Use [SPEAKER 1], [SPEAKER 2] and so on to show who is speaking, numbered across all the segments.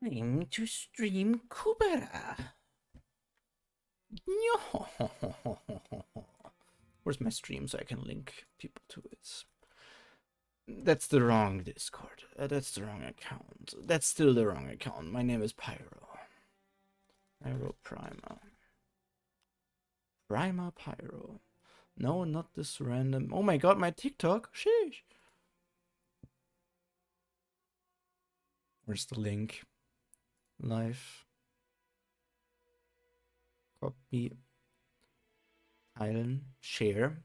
[SPEAKER 1] Time to stream Kubera. No. Where's my stream so I can link people to it? That's the wrong Discord. That's the wrong account. That's still the wrong account. My name is Pyro. Prima. Prima Pyro. No, not this random. Oh my god, my TikTok. Sheesh. Where's the link? Live. Copy. Teilen. Share.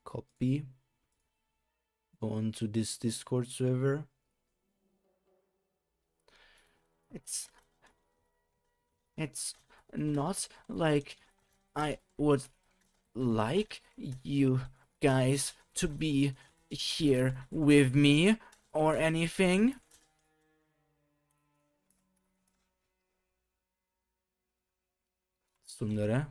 [SPEAKER 1] Copy. Go on to this Discord server. It's not like I would like you guys to be here with me or anything. Sundere.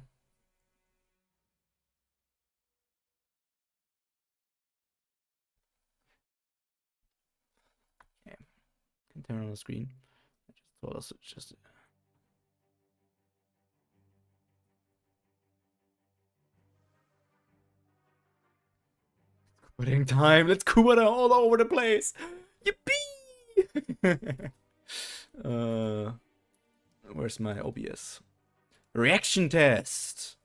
[SPEAKER 1] Okay. Can turn on the screen. I just thought also just putting time. Let's Kubera all over the place. Yippee! Where's my OBS? Reaction test.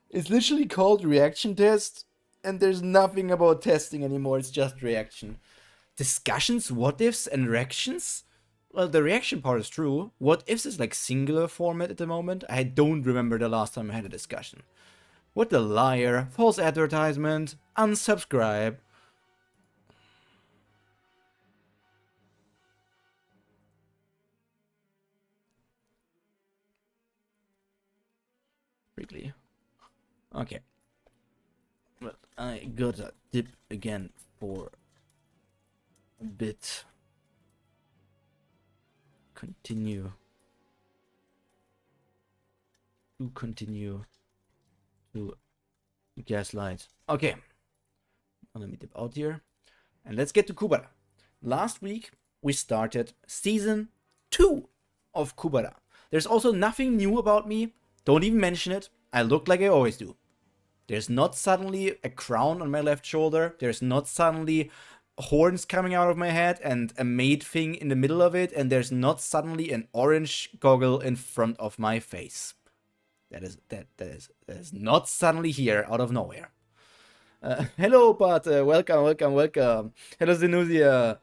[SPEAKER 1] It's literally called reaction test, and there's nothing about testing anymore. It's just reaction. Discussions, what ifs, and reactions? Well, the reaction part is true. What ifs is like singular format at the moment. I don't remember the last time I had a discussion. What a liar. False advertisement. Unsubscribe. Freakly. Okay. But I gotta dip again for a bit. Continue to gaslight. Okay. Now let me dip out here. And let's get to Kubera. Last week, we started Season 2 of Kubera. There's also nothing new about me. Don't even mention it. I look like I always do. There's not suddenly a crown on my left shoulder. There's not suddenly horns coming out of my head and a maid thing in the middle of it. And there's not suddenly an orange goggle in front of my face. That is not suddenly here out of nowhere. Hello, but welcome. Hello, Zenuzia.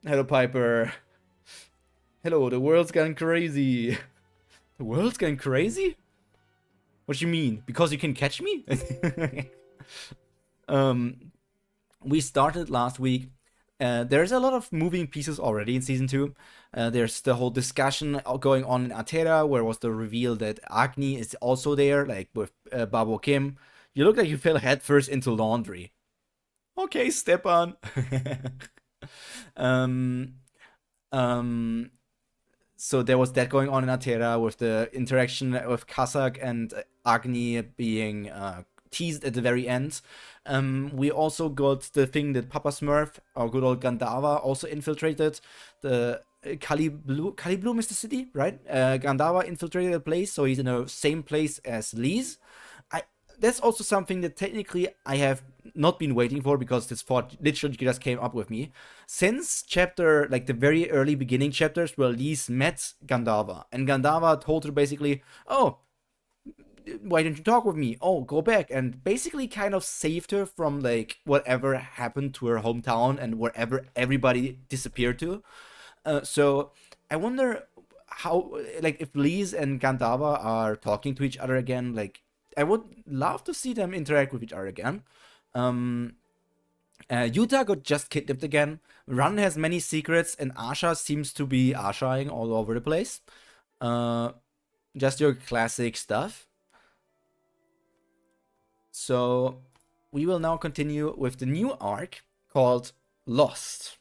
[SPEAKER 1] Hello, Piper. Hello, the world's gone crazy. The world's gone crazy? What do you mean? Because you can catch me? We started last week. There's a lot of moving pieces already in Season 2. There's the whole discussion going on in Atera, where was the reveal that Agni is also there, like with Babo Kim. You look like you fell headfirst into laundry. Okay, Stepan. So there was that going on in Atera with the interaction with Kazak and Agni being teased at the very end. We also got the thing that Papa Smurf, our good old Gandava, also infiltrated. The Kali Bloom is the city, right? Gandava infiltrated the place, so he's in the same place as Lee's. That's also something that technically I have not been waiting for, because this thought literally just came up with me. Since chapter, like the very early beginning chapters where Lise met Gandava, and Gandava told her basically, oh, why don't you talk with me? Oh, go back. And basically kind of saved her from like whatever happened to her hometown and wherever everybody disappeared to. So I wonder how, like, if Lise and Gandava are talking to each other again. Like, I would love to see them interact with each other again. Yuta got just kidnapped again. Ran has many secrets, and Asha seems to be Ashaing all over the place. Just your classic stuff. So we will now continue with the new arc called Lost.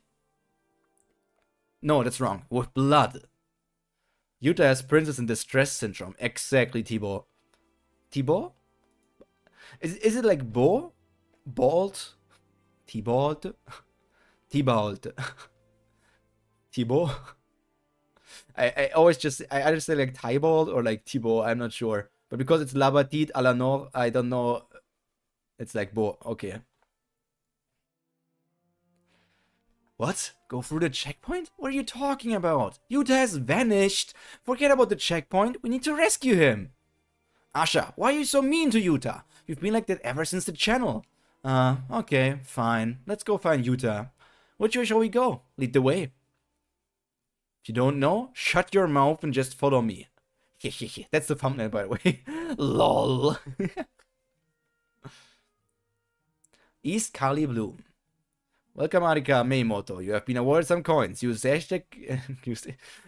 [SPEAKER 1] No, that's wrong. With Blood. Yuta has Princess in Distress syndrome. Exactly, Thibaut. Thibaut? Is it like Bo? Bald? Thibaut? Thibaut. Thibaut? I always just, I either say like Thibaut or like Thibaut, I'm not sure. But because it's Labatit à la Nord, I don't know. It's like Bo. Okay. What? Go through the checkpoint? What are you talking about? Yuta has vanished. Forget about the checkpoint. We need to rescue him. Asha, why are you so mean to Yuta? You've been like that ever since the channel. Okay, fine. Let's go find Yuta. Which way shall we go? Lead the way. If you don't know, shut your mouth and just follow me. That's the thumbnail, by the way. LOL. East Kali Bloom. Welcome, Arika Meimoto. You have been awarded some coins. Use hashtag.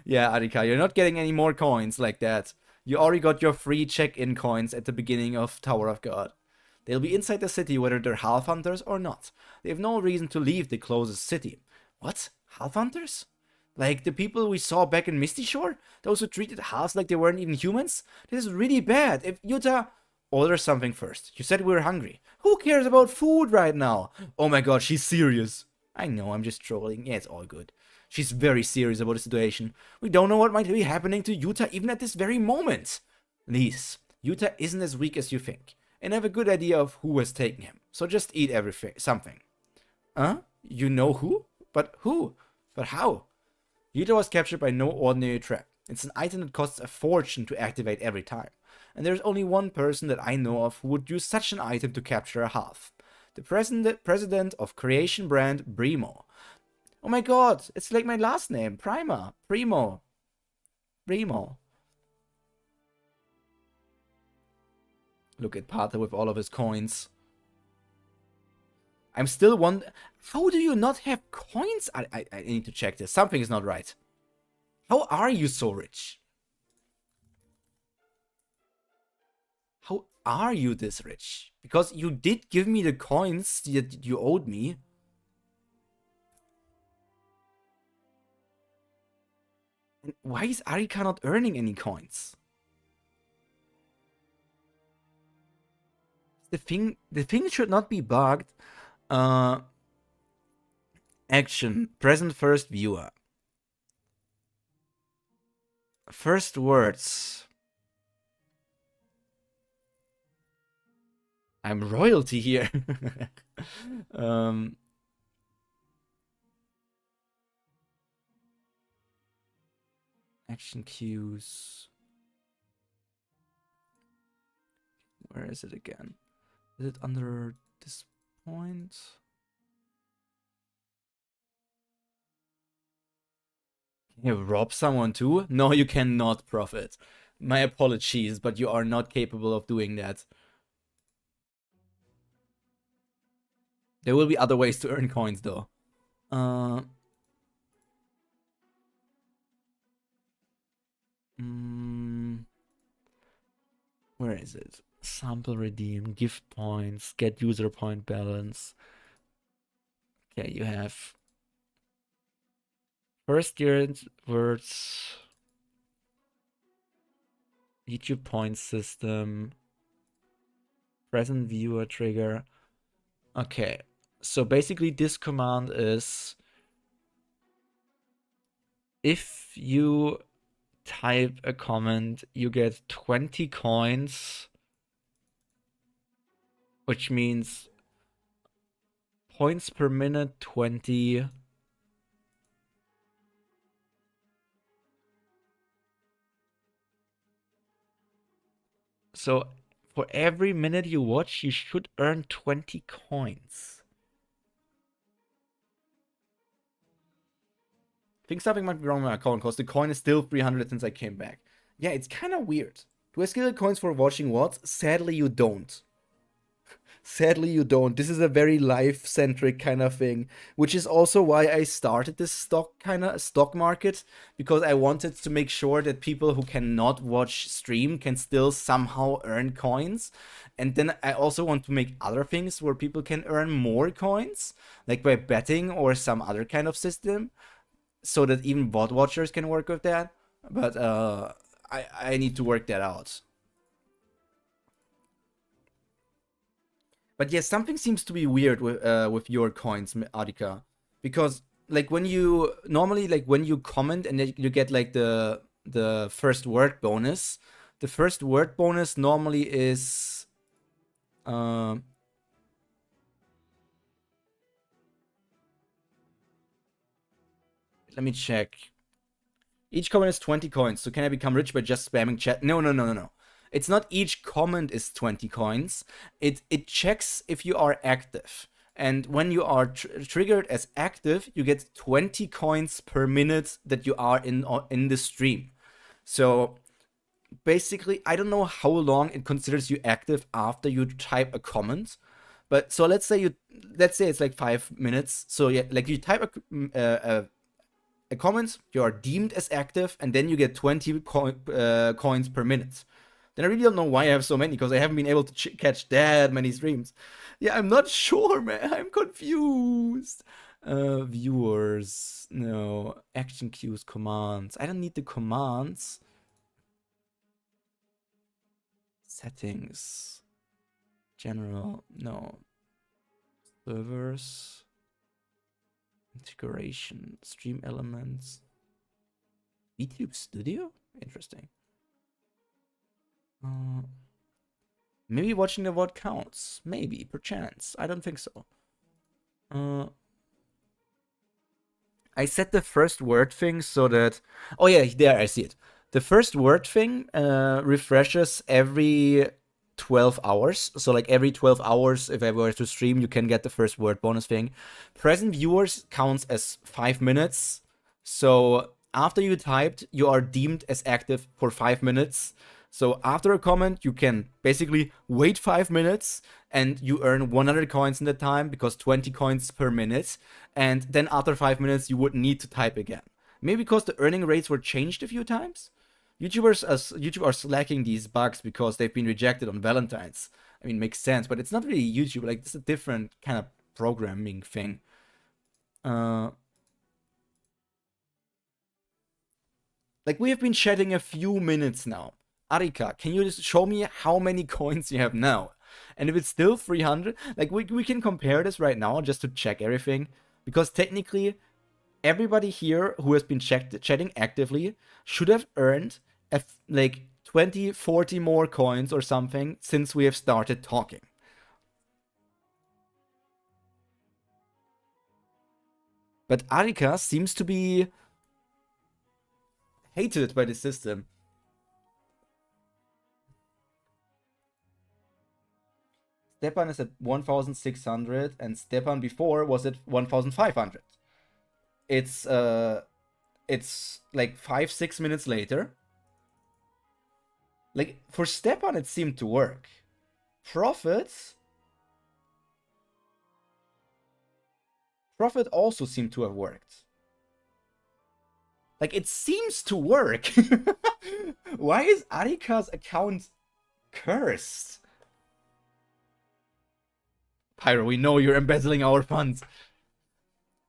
[SPEAKER 1] Yeah, Arika, you're not getting any more coins like that. You already got your free check-in coins at the beginning of Tower of God. They'll be inside the city whether they're half hunters or not. They have no reason to leave the closest city. What? Half hunters? Like the people we saw back in Misty Shore? Those who treated halves like they weren't even humans? This is really bad. If Yuta... Order something first. You said we were hungry. Who cares about food right now? Oh my god, she's serious. I know, I'm just trolling. Yeah, it's all good. She's very serious about the situation. We don't know what might be happening to Yuta even at this very moment. Lise, Yuta isn't as weak as you think. And I have a good idea of who has taken him. So just eat everything, something. Huh? You know who? But who? But how? Yuta was captured by no ordinary trap. It's an item that costs a fortune to activate every time. And there's only one person that I know of who would use such an item to capture a half. The president of creation brand Primo. Oh my god, it's like my last name, Prima. Primo. Primo. Look at Pata with all of his coins. I'm still wondering, how do you not have coins? I need to check this. Something is not right. How are you so rich? How are you this rich? Because you did give me the coins that you owed me. And why is Arika not earning any coins? The thing should not be bugged. Action. Present first viewer. First words. I'm royalty here. Action cues. Where is it again? Is it under this point? Can you rob someone too? No, you cannot, Prophet. My apologies, but you are not capable of doing that. There will be other ways to earn coins, though. Where is it? Sample redeem, gift points, get user point balance. Okay, you have first year words, YouTube point system, present viewer trigger. Okay, so basically this command is if you type a comment, you get 20 coins, which means points per minute 20. So for every minute you watch, you should earn 20 coins. I think something might be wrong with my account because the coin is still 300 since I came back. Yeah, it's kind of weird. Do I skill the coins for watching what? Sadly, you don't. Sadly, you don't. This is a very life-centric kind of thing, which is also why I started this stock market, because I wanted to make sure that people who cannot watch stream can still somehow earn coins. And then I also want to make other things where people can earn more coins, like by betting or some other kind of system, so that even bot watchers can work with that. But I need to work that out. But yes, something seems to be weird with your coins, Adika. because like when you normally like when you comment and then you get like the first word bonus, the first word bonus normally is let me check. Each comment is 20 coins. So can I become rich by just spamming chat? No, no, no, no, no. It's not each comment is 20 coins. It checks if you are active. And when you are triggered as active, you get 20 coins per minute that you are in the stream. So basically, I don't know how long it considers you active after you type a comment. But so let's say it's like 5 minutes. So yeah, like you type a comment, you are deemed as active, and then you get 20 coins per minute. Then I really don't know why I have so many, because I haven't been able to catch that many streams. Yeah, I'm not sure, man. I'm confused. Viewers, no. Action cues, commands. I don't need the commands. Settings. General, no. Servers. Integration, stream elements. VTube Studio? Interesting. Maybe watching the VOD counts. Maybe, perchance. I don't think so. I set the first word thing so that... Oh yeah, there, I see it. The first word thing refreshes every 12 hours. So like every 12 hours, if I were to stream, you can get the first word bonus thing. Present viewers counts as 5 minutes. So after you typed, you are deemed as active for 5 minutes. So after a comment, you can basically wait 5 minutes and you earn 100 coins in the time, because 20 coins per minute. And then after 5 minutes, you wouldn't need to type again. Maybe because the earning rates were changed a few times? YouTube are slacking these bugs because they've been rejected on Valentine's. I mean, makes sense, but it's not really YouTube. Like, it's a different kind of programming thing. Like, we have been chatting a few minutes now. Arika, can you just show me how many coins you have now? And if it's still 300, like, we can compare this right now just to check everything. Because technically, everybody here who has been chatting actively should have earned like 20, 40 more coins or something since we have started talking. But Arika seems to be hated by the system. Stepan is at 1,600 and Stepan before was at 1,500. It's like 5-6 minutes later. Like, for Stepan it seemed to work. Prophet also seemed to have worked. Like, it seems to work. Why is Arika's account cursed? Pyro, we know you're embezzling our funds.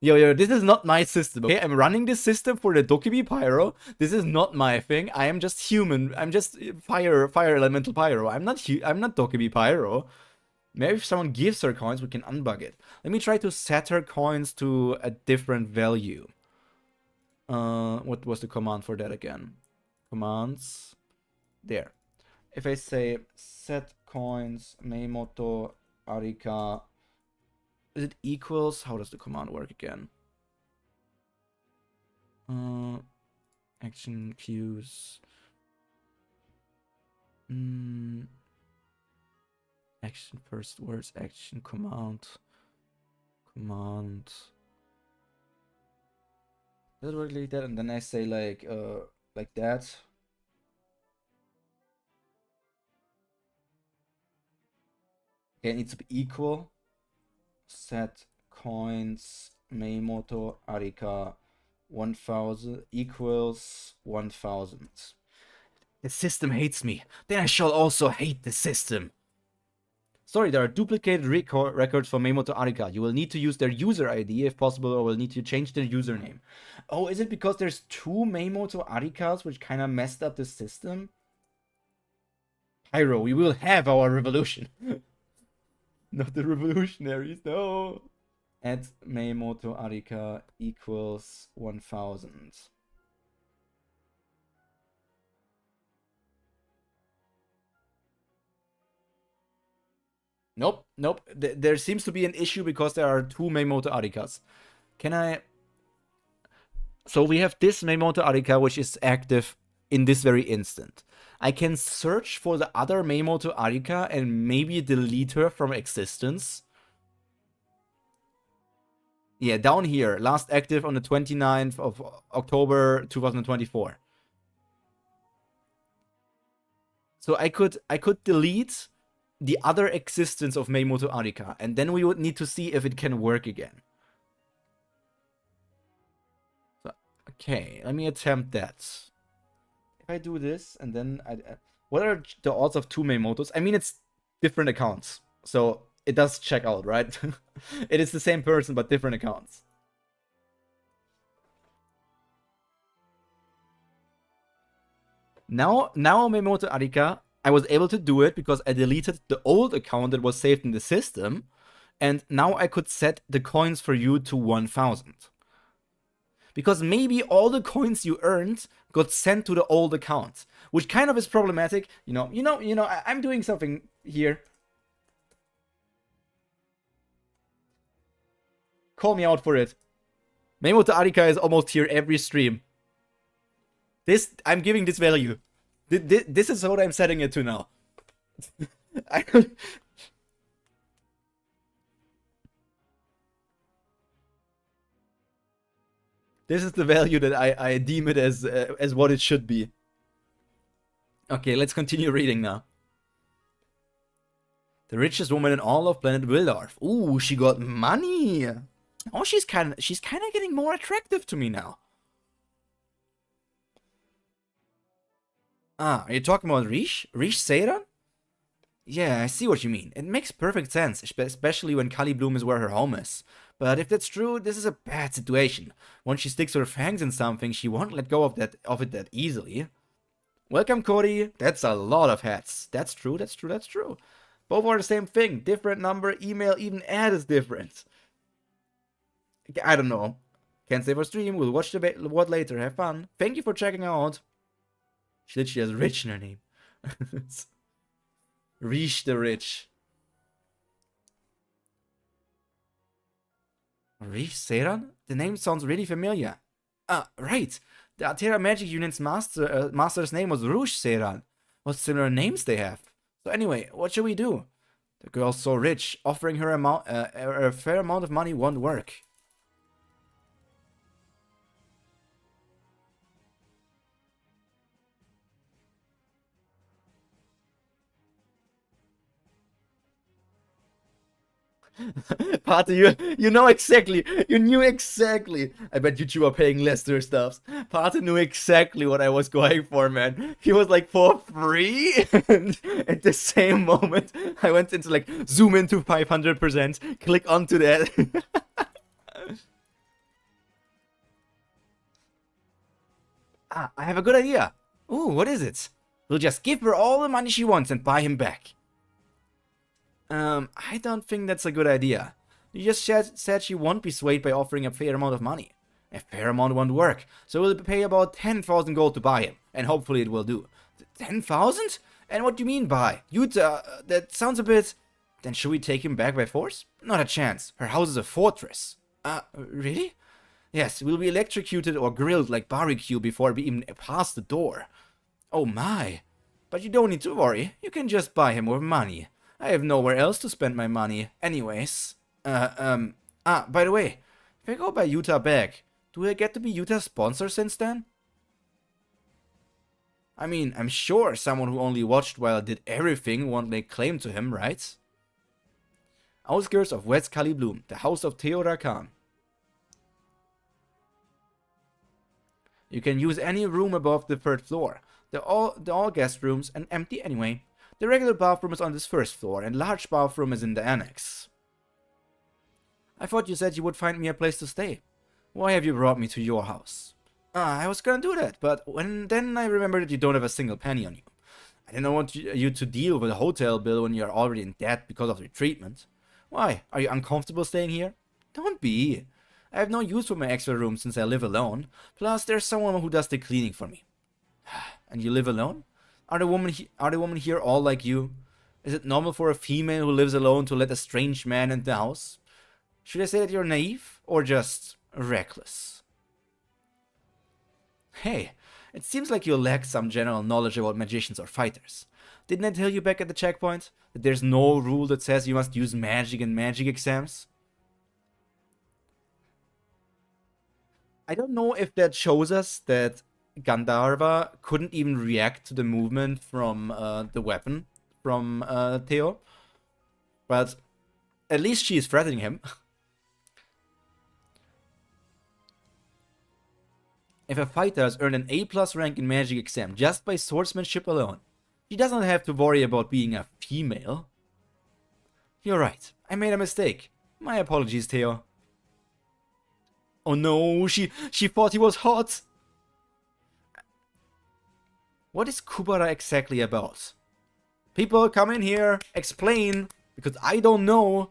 [SPEAKER 1] Yo, this is not my system, okay? I'm running this system for the Dokkaebi Pyro. This is not my thing. I am just human. I'm just fire elemental Pyro. I'm not Dokkaebi Pyro. Maybe if someone gives her coins, we can unbug it. Let me try to set her coins to a different value. What was the command for that again? Commands. There. If I say set coins, Meimoto, Arika... Is it equals? How does the command work again? Action cues. Action first words, action command. Command. Does it work like that? And then I say like that. Okay, it needs to be equal. Set coins Meimoto Arika 1000 equals 1000. The system hates me. Then I shall also hate the system. Sorry, there are duplicated records for Meimoto Arika. You will need to use their user ID if possible, or will need to change their username. Oh, is it because there's 2 Meimoto Arikas which kind of messed up the system? Pyro, we will have our revolution. Not the revolutionaries, no. Add Meimoto Arika equals 1000. Nope, nope. There seems to be an issue because there are two Meimoto Arikas. Can I... So we have this Meimoto Arika, which is active in this very instant. I can search for the other Meimoto Arika and maybe delete her from existence. Yeah, down here. Last active on the 29th of October 2024. So I could delete the other existence of Meimoto Arika, and then we would need to see if it can work again. So, okay, let me attempt that. If I do this, and then what are the odds of two Meimotos? I mean, it's different accounts, so it does check out, right? It is the same person, but different accounts. Now Meimoto Arika, I was able to do it because I deleted the old account that was saved in the system, and now I could set the coins for you to 1000. Because maybe all the coins you earned got sent to the old account, which kind of is problematic. I'm doing something here. Call me out for it. Meimoto Arika is almost here every stream. I'm giving this value. This is what I'm setting it to now. This is the value that I deem it as what it should be. Okay, let's continue reading now. The richest woman in all of planet Wildorf. Ooh, she got money. Oh, she's kind of getting more attractive to me now. Ah, are you talking about Rish? Rish Seiran? Yeah, I see what you mean. It makes perfect sense, especially when Kali Bloom is where her home is. But if that's true, this is a bad situation. Once she sticks her fangs in something, she won't let go of it that easily. Welcome, Cody. That's a lot of hats. That's true, that's true, that's true. Both are the same thing. Different number, email, even ad is different. I don't know. Can't save our stream. We'll watch the what later. Have fun. Thank you for checking out. She literally has Rich in her name. Rish the Rich. Rish Seiran? The name sounds really familiar. Ah, right. The Altera Magic Unit's master's name was Rouge Seiran. What similar names they have. So anyway, what should we do? The girl's so rich, offering her a fair amount of money won't work. Pate, you know exactly. You knew exactly. I bet you two are paying Lester stuffs. Pate knew exactly what I was going for, man. He was like, for free? And at the same moment, I went into like, zoom into 500%, click onto that. Ah, I have a good idea. Ooh, what is it? We'll just give her all the money she wants and buy him back. I don't think that's a good idea. You just said she won't be swayed by offering a fair amount of money. A fair amount won't work, so we'll pay about 10,000 gold to buy him, and hopefully it will do. 10,000? And what do you mean by? That sounds a bit... Then should we take him back by force? Not a chance. Her house is a fortress. Really? Yes, we'll be electrocuted or grilled like barbecue before we even pass the door. Oh my. But you don't need to worry. You can just buy him with money. I have nowhere else to spend my money. Anyways. By the way, if I go by Utah bag, do I get to be Utah's sponsor since then? I mean, I'm sure someone who only watched while I did everything won't lay claim to him, right? Outskirts of West Kali Bloom, the house of Theodor Khan. You can use any room above the third floor. They're all guest rooms and empty anyway. The regular bathroom is on this first floor, and large bathroom is in the annex. I thought you said you would find me a place to stay. Why have you brought me to your house? I was gonna do that, but then I remembered that you don't have a single penny on you. I didn't want you to deal with a hotel bill when you're already in debt because of your treatment. Why? Are you uncomfortable staying here? Don't be. I have no use for my extra room since I live alone. Plus, there's someone who does the cleaning for me. And you live alone? Are the women here all like you? Is it normal for a female who lives alone to let a strange man into the house? Should I say that you're naive or just reckless? Hey, it seems like you lack some general knowledge about magicians or fighters. Didn't I tell you back at the checkpoint that there's no rule that says you must use magic in magic exams? I don't know if that shows us that Gandharva couldn't even react to the movement from the weapon from Theo, but at least she is threatening him. If a fighter has earned an A+ rank in magic exam just by swordsmanship alone, she doesn't have to worry about being a female. You're right, I made a mistake. My apologies, Theo. Oh no, she thought he was hot. What is Kubera exactly about? People, come in here, explain, because I don't know.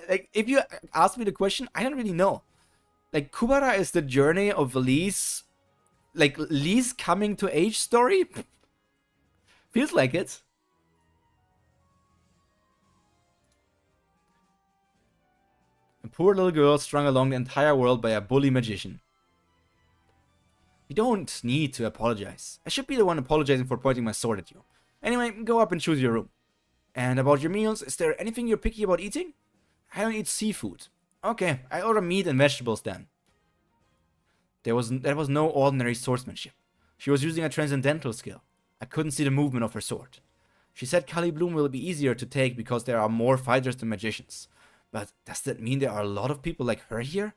[SPEAKER 1] Like, if you ask me the question, I don't really know. Like, Kubera is the journey of Lee's, like, Lee's coming to age story? Feels like it. A poor little girl strung along the entire world by a bully magician. You don't need to apologize. I should be the one apologizing for pointing my sword at you. Anyway, go up and choose your room. And about your meals, is there anything you're picky about eating? I don't eat seafood. Okay, I order meat and vegetables then. There was no ordinary swordsmanship. She was using a transcendental skill. I couldn't see the movement of her sword. She said Kali Bloom will be easier to take because there are more fighters than magicians. But does that mean there are a lot of people like her here?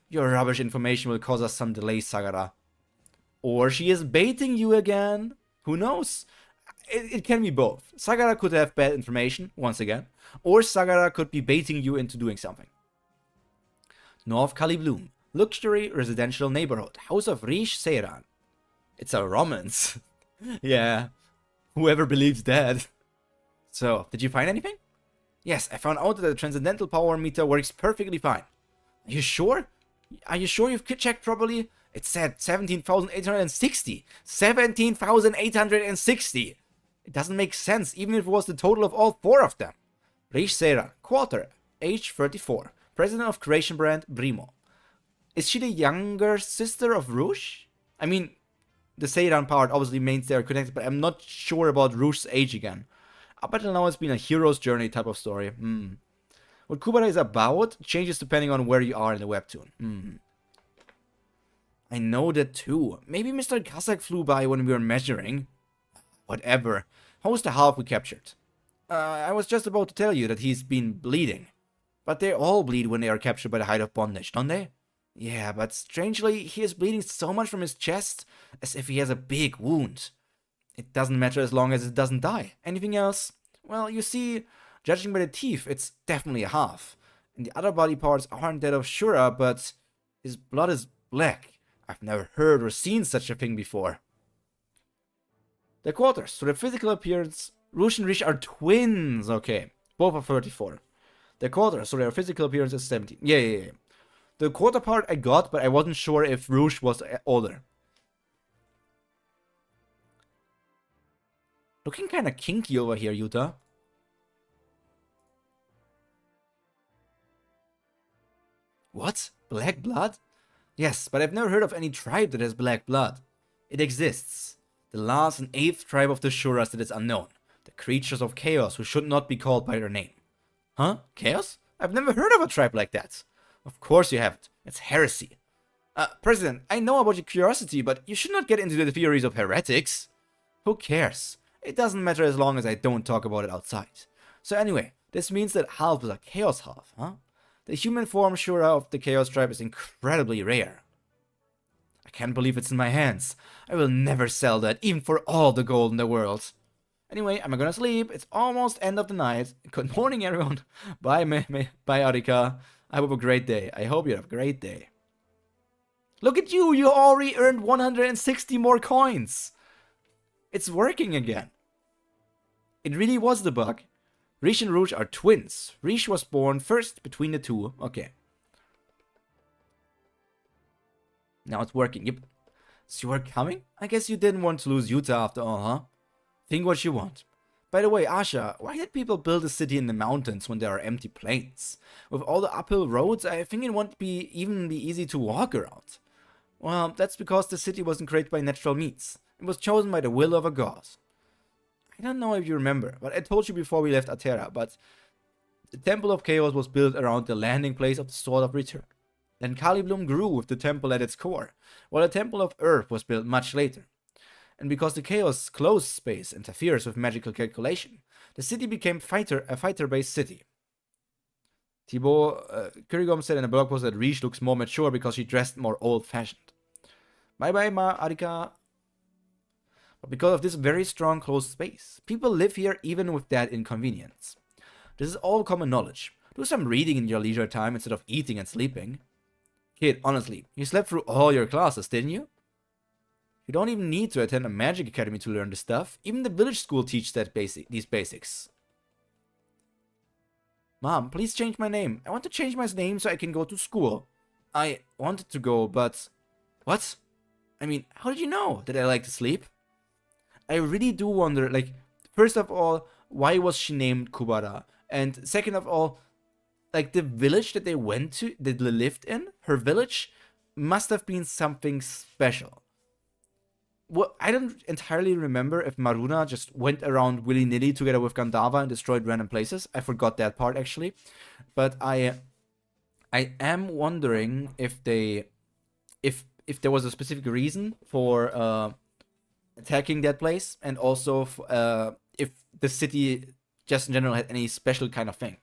[SPEAKER 1] Your rubbish information will cause us some delays, Sagara. Or she is baiting you again. Who knows? It can be both. Sagara could have bad information, once again. Or Sagara could be baiting you into doing something. North Kali Bloom. Luxury residential neighborhood. House of Rish Seiran. It's a romance. Yeah. Whoever believes that. So, did you find anything? Yes, I found out that the transcendental power meter works perfectly fine. Are you sure? Are you sure you've checked properly? It said 17,860. 17,860. It doesn't make sense, even if it was the total of all four of them. Rish Seiran, quarter, age 34. President of creation brand Prima. Is she the younger sister of Rouge? I mean, the Seiran part obviously means they're connected, but I'm not sure about Rouge's age again. Up until now, it's been a hero's journey type of story. What Kubera is about changes depending on where you are in the webtoon. I know that too. Maybe Mr. Kazak flew by when we were measuring. Whatever. How was the half we captured? I was just about to tell you that he's been bleeding. But they all bleed when they are captured by the height of bondage, don't they? Yeah, but strangely, he is bleeding so much from his chest, as if he has a big wound. It doesn't matter as long as it doesn't die. Anything else? Well, you see, judging by the teeth, it's definitely a half. And the other body parts aren't that of Shura, but his blood is black. I've never heard or seen such a thing before. The quarters, so the physical appearance, Rouge and Rish are twins, okay. Both are 34. The quarters, so their physical appearance is 17. Yeah. The quarter part I got, but I wasn't sure if Rouge was older. Looking kinda kinky over here, Yuta. What? Black blood? Yes, but I've never heard of any tribe that has black blood. It exists. The last and 8th tribe of the Shuras that is unknown. The creatures of chaos who should not be called by their name. Huh? Chaos? I've never heard of a tribe like that. Of course you haven't. It's heresy. President, I know about your curiosity, but you should not get into the theories of heretics. Who cares? It doesn't matter as long as I don't talk about it outside. So anyway, this means that half is a chaos half, huh? The human form Shura of the Chaos Tribe is incredibly rare. I can't believe it's in my hands. I will never sell that, even for all the gold in the world. Anyway, I'm gonna sleep. It's almost end of the night. Good morning, everyone. Bye, bye, Arika. I hope you have a great day. I hope you have a great day. Look at you! You already earned 160 more coins! It's working again. It really was the bug. Rish and Rouge are twins. Rish was born first between the two. Okay. Now it's working. Yep. So you are coming? I guess you didn't want to lose Utah after all, huh? Think what you want. By the way, Asha, why did people build a city in the mountains when there are empty plains? With all the uphill roads, I think it won't even be easy to walk around. Well, that's because the city wasn't created by natural means. It was chosen by the will of a god. I don't know if you remember, but I told you before we left Atera, but the Temple of Chaos was built around the landing place of the Sword of Return. Then Kalibloom grew with the temple at its core, while the Temple of Earth was built much later. And because the Chaos closed space interferes with magical calculation, the city became a fighter-based city. Thibaut Kurigom said in a blog post that Riche looks more mature because she dressed more old-fashioned. Bye-bye, Ma Arika. But because of this very strong closed space, people live here even with that inconvenience. This is all common knowledge. Do some reading in your leisure time instead of eating and sleeping. Kid, honestly, you slept through all your classes, didn't you? You don't even need to attend a magic academy to learn this stuff. Even the village school teaches these basics. Mom, please change my name. I want to change my name so I can go to school. I wanted to go, but... What? I mean, how did you know that I like to sleep? I really do wonder, like, first of all, why was she named Kubera? And second of all, like, the village that they went to, that they lived in, her village, must have been something special. Well, I don't entirely remember if Maruna just went around willy-nilly together with Gandharva and destroyed random places. I forgot that part, actually. But I am wondering if they... If there was a specific reason for attacking that place, and also if the city just in general had any special kind of thing.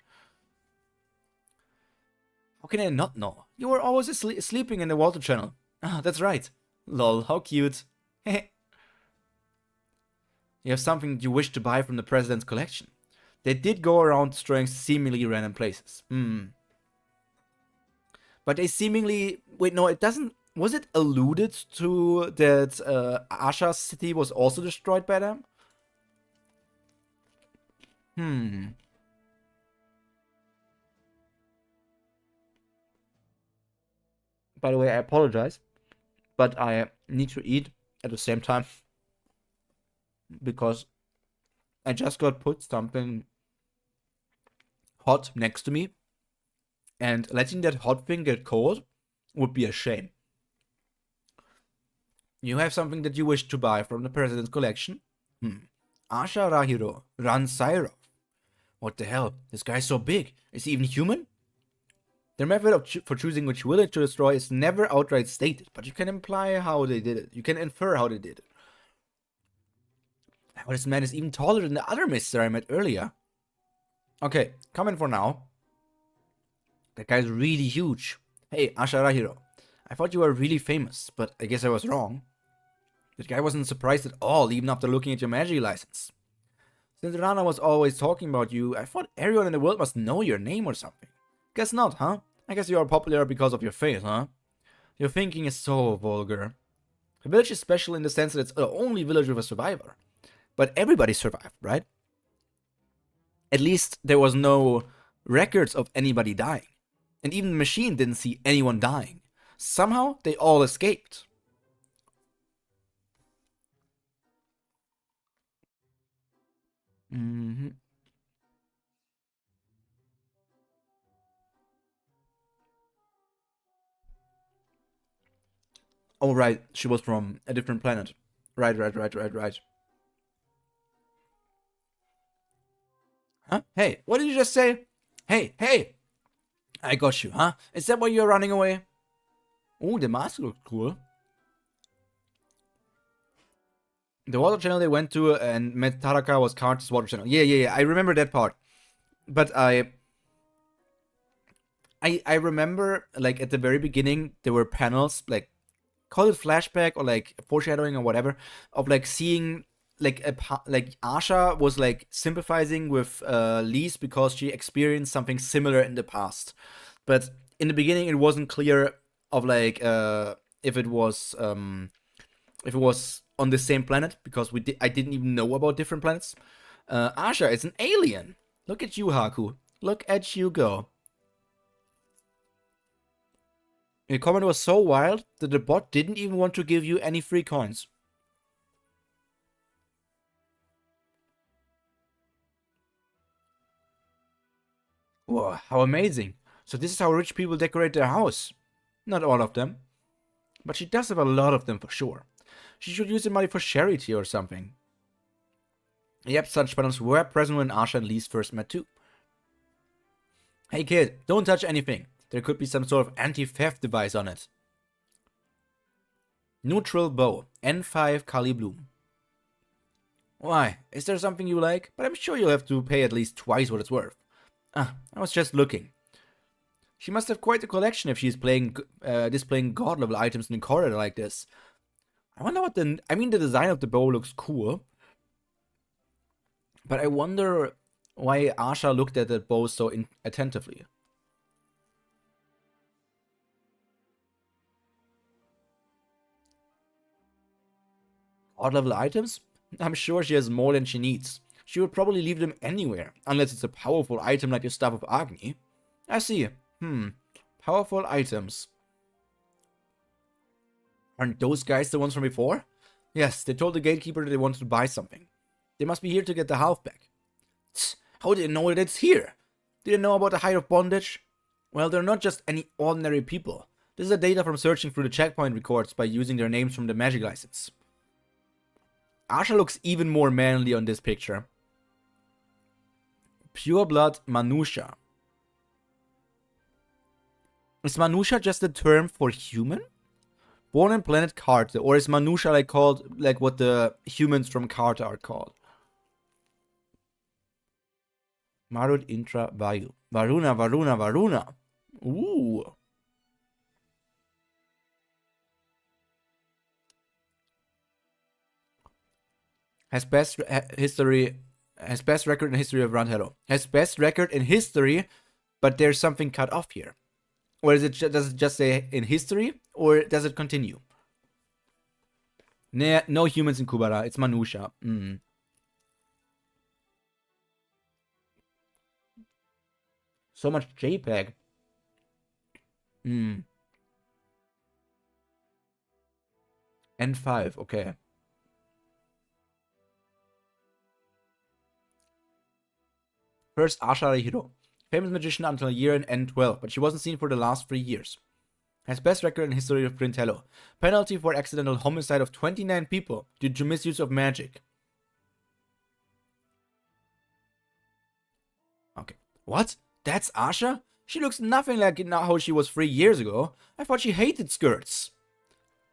[SPEAKER 1] How can I not know? You were always sleeping in the water channel. Ah, that's right. Lol, how cute. You have something you wish to buy from the president's collection. They did go around destroying seemingly random places. But they seemingly... Wait, no, it doesn't... Was it alluded to that Asha's city was also destroyed by them? By the way, I apologize, but I need to eat at the same time because I just got put something hot next to me, and letting that hot thing get cold would be a shame. You have something that you wish to buy from the president's collection? Asha Rahiro, Ran Sairov. What the hell? This guy's so big. Is he even human? Their method for choosing which village to destroy is never outright stated, but you can imply how they did it. You can infer how they did it. Oh, this man is even taller than the other mister I met earlier. Okay, comment for now. That guy's really huge. Hey, Asha Rahiro. I thought you were really famous, but I guess I was wrong. That guy wasn't surprised at all, even after looking at your magic license. Since Rana was always talking about you, I thought everyone in the world must know your name or something. Guess not, huh? I guess you are popular because of your face, huh? Your thinking is so vulgar. The village is special in the sense that it's the only village with a survivor. But everybody survived, right? At least there was no records of anybody dying. And even the machine didn't see anyone dying. Somehow, they all escaped. Oh, right. She was from a different planet. Right. Huh? Hey, what did you just say? Hey! I got you, huh? Is that why you're running away? Oh, the mask looks cool. The water channel they went to and met Taraka was Karth's water channel. Yeah. I remember that part. But I remember, like, at the very beginning, there were panels, like, call it flashback or, like, foreshadowing or whatever, of, like, seeing, like, Asha was, like, sympathizing with Lise because she experienced something similar in the past. But in the beginning, it wasn't clear of, like, if it was on the same planet, because I didn't even know about different planets. Asha is an alien. Look at you, Haku. Look at you go. Your comment was so wild that the bot didn't even want to give you any free coins. Whoa, how amazing. So this is how rich people decorate their house. Not all of them. But she does have a lot of them for sure. She should use the money for charity or something. Yep, such panels were present when Asha and Lise first met too. Hey kid, don't touch anything. There could be some sort of anti-theft device on it. Neutral bow. N5 Kali Bloom. Why? Is there something you like? But I'm sure you'll have to pay at least twice what it's worth. Ah, I was just looking. She must have quite a collection if she's displaying god level items in a corridor like this. I wonder what the design of the bow looks cool. But I wonder why Asha looked at that bow so attentively. God level items? I'm sure she has more than she needs. She would probably leave them anywhere, unless it's a powerful item like the Staff of Agni. I see. Powerful items. Aren't those guys the ones from before? Yes, they told the gatekeeper that they wanted to buy something. They must be here to get the half back. Tch, how did they know that it's here? Did they know about the height of bondage? Well, they're not just any ordinary people. This is the data from searching through the checkpoint records by using their names from the magic license. Asha looks even more manly on this picture. Pure blood Manusha. Is Manusha just a term for human? Born in planet Karta, or is Manusha like what the humans from Karta are called? Marut Intra Vayu. Varuna. Ooh. Has best record in history of Round Hello. Has best record in history, but there's something cut off here. Or does it just say in history, or does it continue? Nah, no humans in Kubera. It's Manusha. So much JPEG. N5, okay. First Asha Hiro. Famous magician until year in N12, but she wasn't seen for the last 3 years. Has best record in history of Grintello. Penalty for accidental homicide of 29 people due to misuse of magic. Okay. What? That's Asha? She looks nothing like how she was 3 years ago. I thought she hated skirts.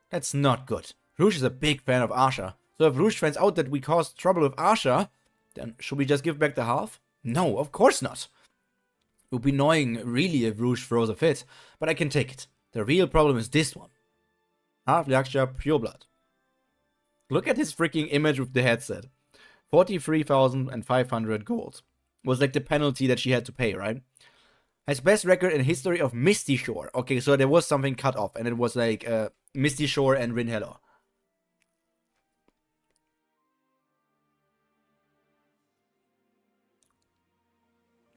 [SPEAKER 1] That's not good. Rouge is a big fan of Asha. So if Rouge finds out that we caused trouble with Asha, then should we just give back the half? No, of course not. It would be annoying, really, if Rouge throws a fit, but I can take it. The real problem is this one. Half Yaksha Pure Blood. Look at his freaking image with the headset. 43,500 gold. Was like the penalty that she had to pay, right? Has best record in history of Misty Shore. Okay, so there was something cut off, and it was like Misty Shore and Rinhello.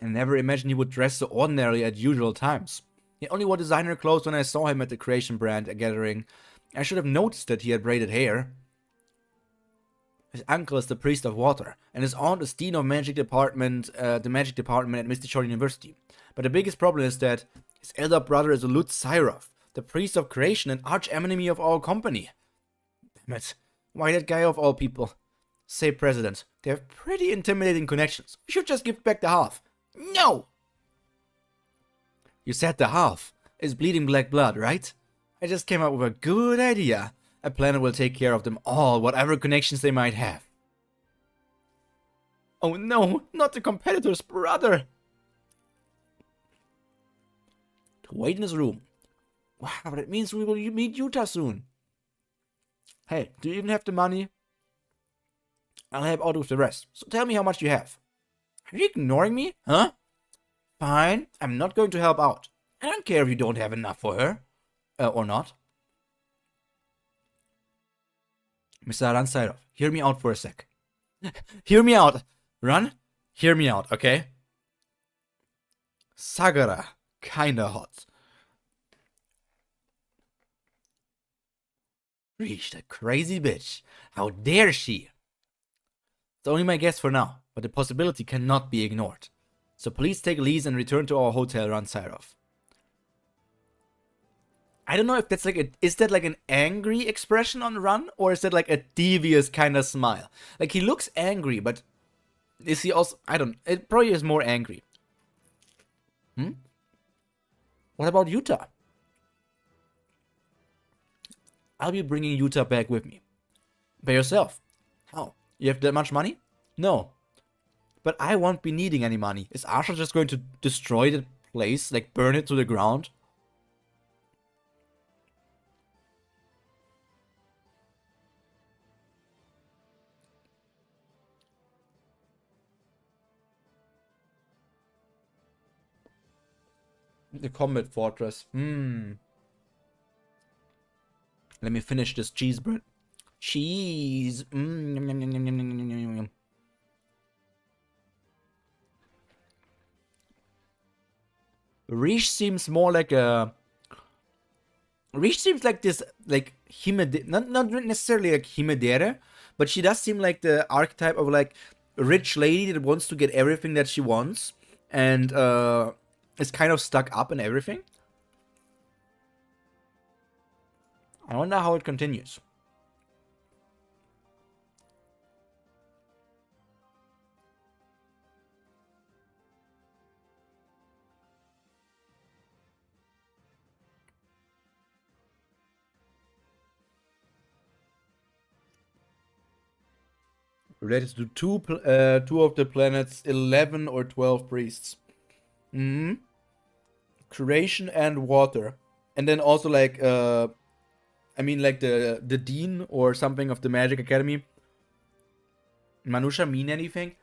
[SPEAKER 1] I never imagined he would dress so ordinarily at usual times. He only wore designer clothes when I saw him at the Creation Brand gathering. I should have noticed that he had braided hair. His uncle is the Priest of Water, and his aunt is Dean of Magic Department, the Magic Department at Misty Shore University. But the biggest problem is that his elder brother is Lut Syroth, the Priest of Creation and arch-enemy of our company. Damn it. Why that guy of all people? Say President, they have pretty intimidating connections. We should just give back the half. No! You said the half is bleeding black blood, right? I just came up with a good idea. A plan that will take care of them all, whatever connections they might have. Oh no, not the competitor's brother! To wait in his room. Wow, that means we will meet Yuta soon. Hey, do you even have the money? I'll help out with the rest, so tell me how much you have. Are you ignoring me? Huh? Fine, I'm not going to help out. I don't care if you don't have enough for her. Or not. Mr. Ransairov, hear me out for a sec. Hear me out. Run? Hear me out, okay? Sagara, kinda hot. Reach, that crazy bitch. How dare she? It's only my guess for now, but the possibility cannot be ignored. So please take Lise and return to our hotel run Syrov. I don't know if that's like is that like an angry expression on Run, or is that like a devious kind of smile? Like he looks angry, but is he also, I don't, it probably is more angry. What about Utah? I'll be bringing Utah back with me. By yourself. How? You have that much money? No. But I won't be needing any money. Is Asha just going to destroy the place? Like burn it to the ground? The combat fortress. Let me finish this cheese bread. Cheese. Rish seems more like a. Rish seems like this, like Himedere, not necessarily like Himedere, but she does seem like the archetype of like a rich lady that wants to get everything that she wants and is kind of stuck up in everything. I wonder how it continues. Related to two of the planet's 11 or 12 priests. Creation and water. And then also like I mean like the dean or something of the Magic Academy. Manusha mean anything?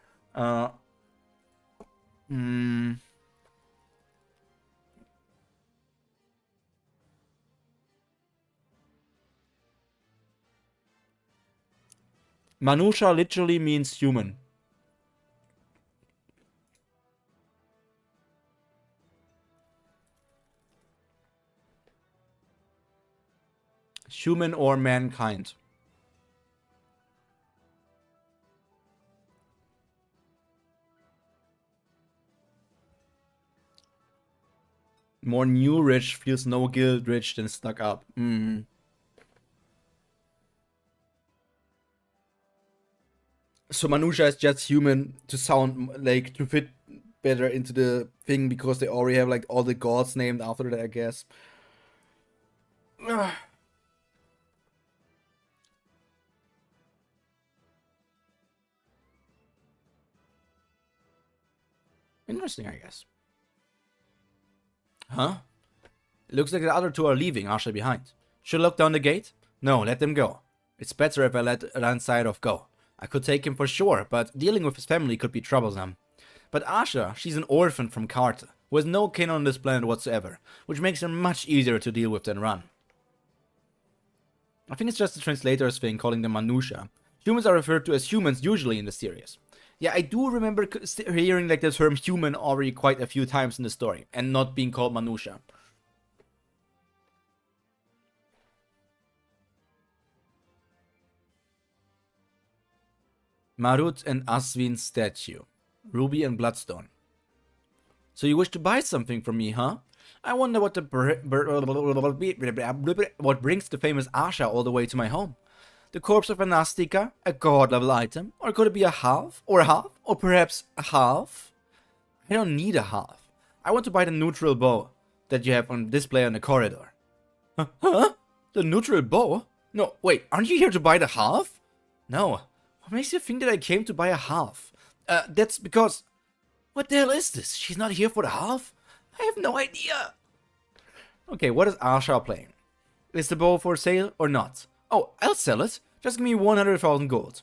[SPEAKER 1] Manusha literally means human. Human or mankind. More new rich feels no guild rich than stuck up. So Manusha is just human to sound like to fit better into the thing because they already have like all the gods named after that, I guess. Interesting, I guess. Huh? It looks like the other two are leaving Asha behind. Should I lock down the gate? No, let them go. It's better if I let Ransyrov go. I could take him for sure, but dealing with his family could be troublesome. But Asha, she's an orphan from Karta, who has no kin on this planet whatsoever, which makes her much easier to deal with than Ran. I think it's just the translators thing calling them Manusha. Humans are referred to as humans usually in the series. Yeah, I do remember hearing like the term human already quite a few times in the story, and not being called Manusha. Marut and Aswin's statue. Ruby and Bloodstone. So you wish to buy something from me, huh? I wonder what what brings the famous Asha all the way to my home. The corpse of Anastika, a god-level item? Or could it be a half? Or a half? Or perhaps a half? I don't need a half. I want to buy the neutral bow that you have on display on the corridor. Huh? The neutral bow? No, wait, aren't you here to buy the half? No. What makes you think that I came to buy a half? That's because... What the hell is this? She's not here for the half? I have no idea. Okay, what is Asha playing? Is the bow for sale or not? Oh, I'll sell it. Just give me 100,000 gold.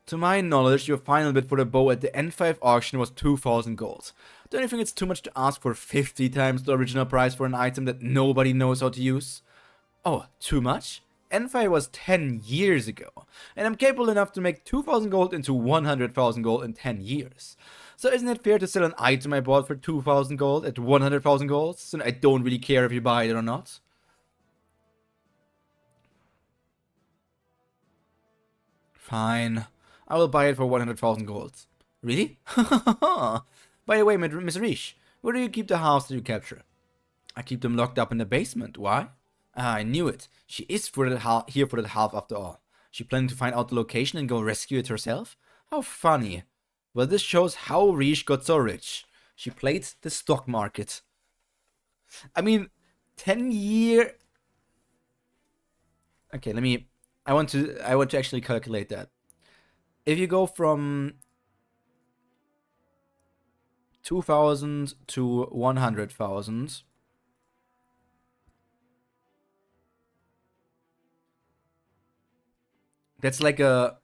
[SPEAKER 1] To my knowledge, your final bid for the bow at the N5 auction was 2,000 gold. Don't you think it's too much to ask for 50 times the original price for an item that nobody knows how to use? Oh, too much? N5 was 10 years ago, and I'm capable enough to make 2,000 gold into 100,000 gold in 10 years. So isn't it fair to sell an item I bought for 2,000 gold at 100,000 gold? So I don't really care if you buy it or not. Fine. I will buy it for 100,000 gold. Really? By the way, Miss Riche, where do you keep the halves that you capture? I keep them locked up in the basement. Why? Ah, I knew it. She is here for that half after all. She planning to find out the location and go rescue it herself? How funny. Well, this shows how Riche got so rich. She played the stock market. I mean, 10-year... Okay, I want to actually calculate that. If you go from 2,000 to 100,000, that's like a...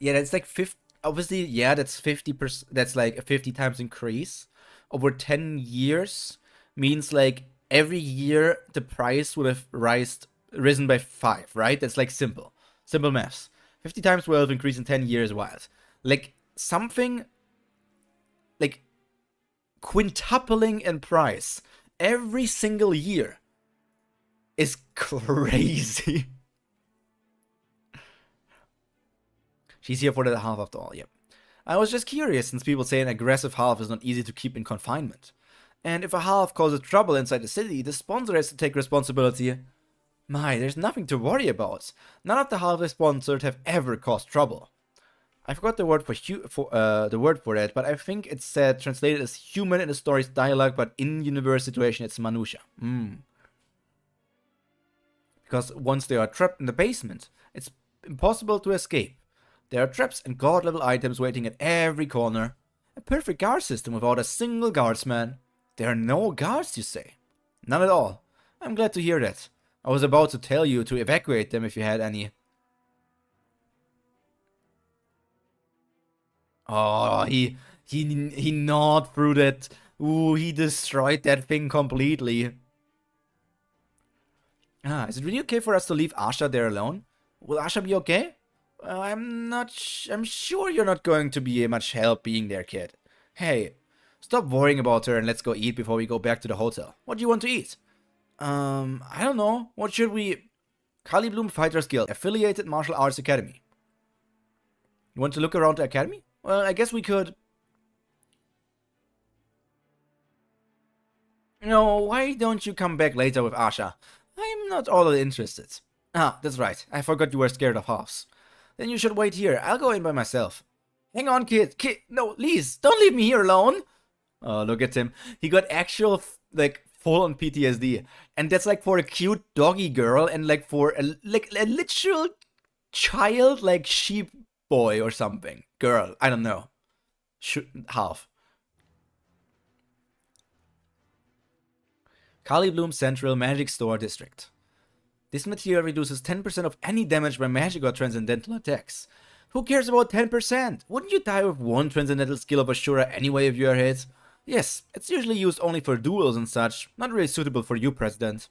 [SPEAKER 1] Yeah, that's like 50... Obviously, yeah, that's 50%. That's like a 50 times increase over 10 years. Means like every year the price would have risen by 5, right? That's like simple maths. 50 times 12 increase in 10 years, wild. Like something like quintupling in price every single year is crazy. She's here for the half after all, yep. I was just curious, since people say an aggressive half is not easy to keep in confinement. And if a half causes trouble inside the city, the sponsor has to take responsibility. My, there's nothing to worry about. None of the half sponsored have ever caused trouble. I forgot the word for that, but I think it's translated as human in the story's dialogue, but in universe situation it's Manusha. Because once they are trapped in the basement, it's impossible to escape. There are traps and god-level items waiting at every corner. A perfect guard system without a single guardsman. There are no guards, you say? None at all. I'm glad to hear that. I was about to tell you to evacuate them if you had any. Oh, he gnawed through that. Ooh, he destroyed that thing completely. Ah, is it really okay for us to leave Asha there alone? Will Asha be okay? I'm sure you're not going to be much help being there, kid. Hey, stop worrying about her and let's go eat before we go back to the hotel. What do you want to eat? I don't know. What should we... Kali Bloom Fighters Guild, Affiliated Martial Arts Academy. You want to look around the academy? Well, I guess we could... No, why don't you come back later with Asha? I'm not all that interested. Ah, that's right. I forgot you were scared of halves. Then you should wait here. I'll go in by myself. Hang on, kid. No, please, don't leave me here alone. Oh, look at him. He got actual, like, full-on PTSD. And that's, like, for a cute doggy girl and, like, for a literal child, like, sheep boy or something. Girl, I don't know. Half. Kali Bloom Central Magic Store District. This material reduces 10% of any damage by magic or transcendental attacks. Who cares about 10%? Wouldn't you die with one transcendental skill of Ashura anyway if you are hit? Yes, it's usually used only for duels and such. Not really suitable for you, President.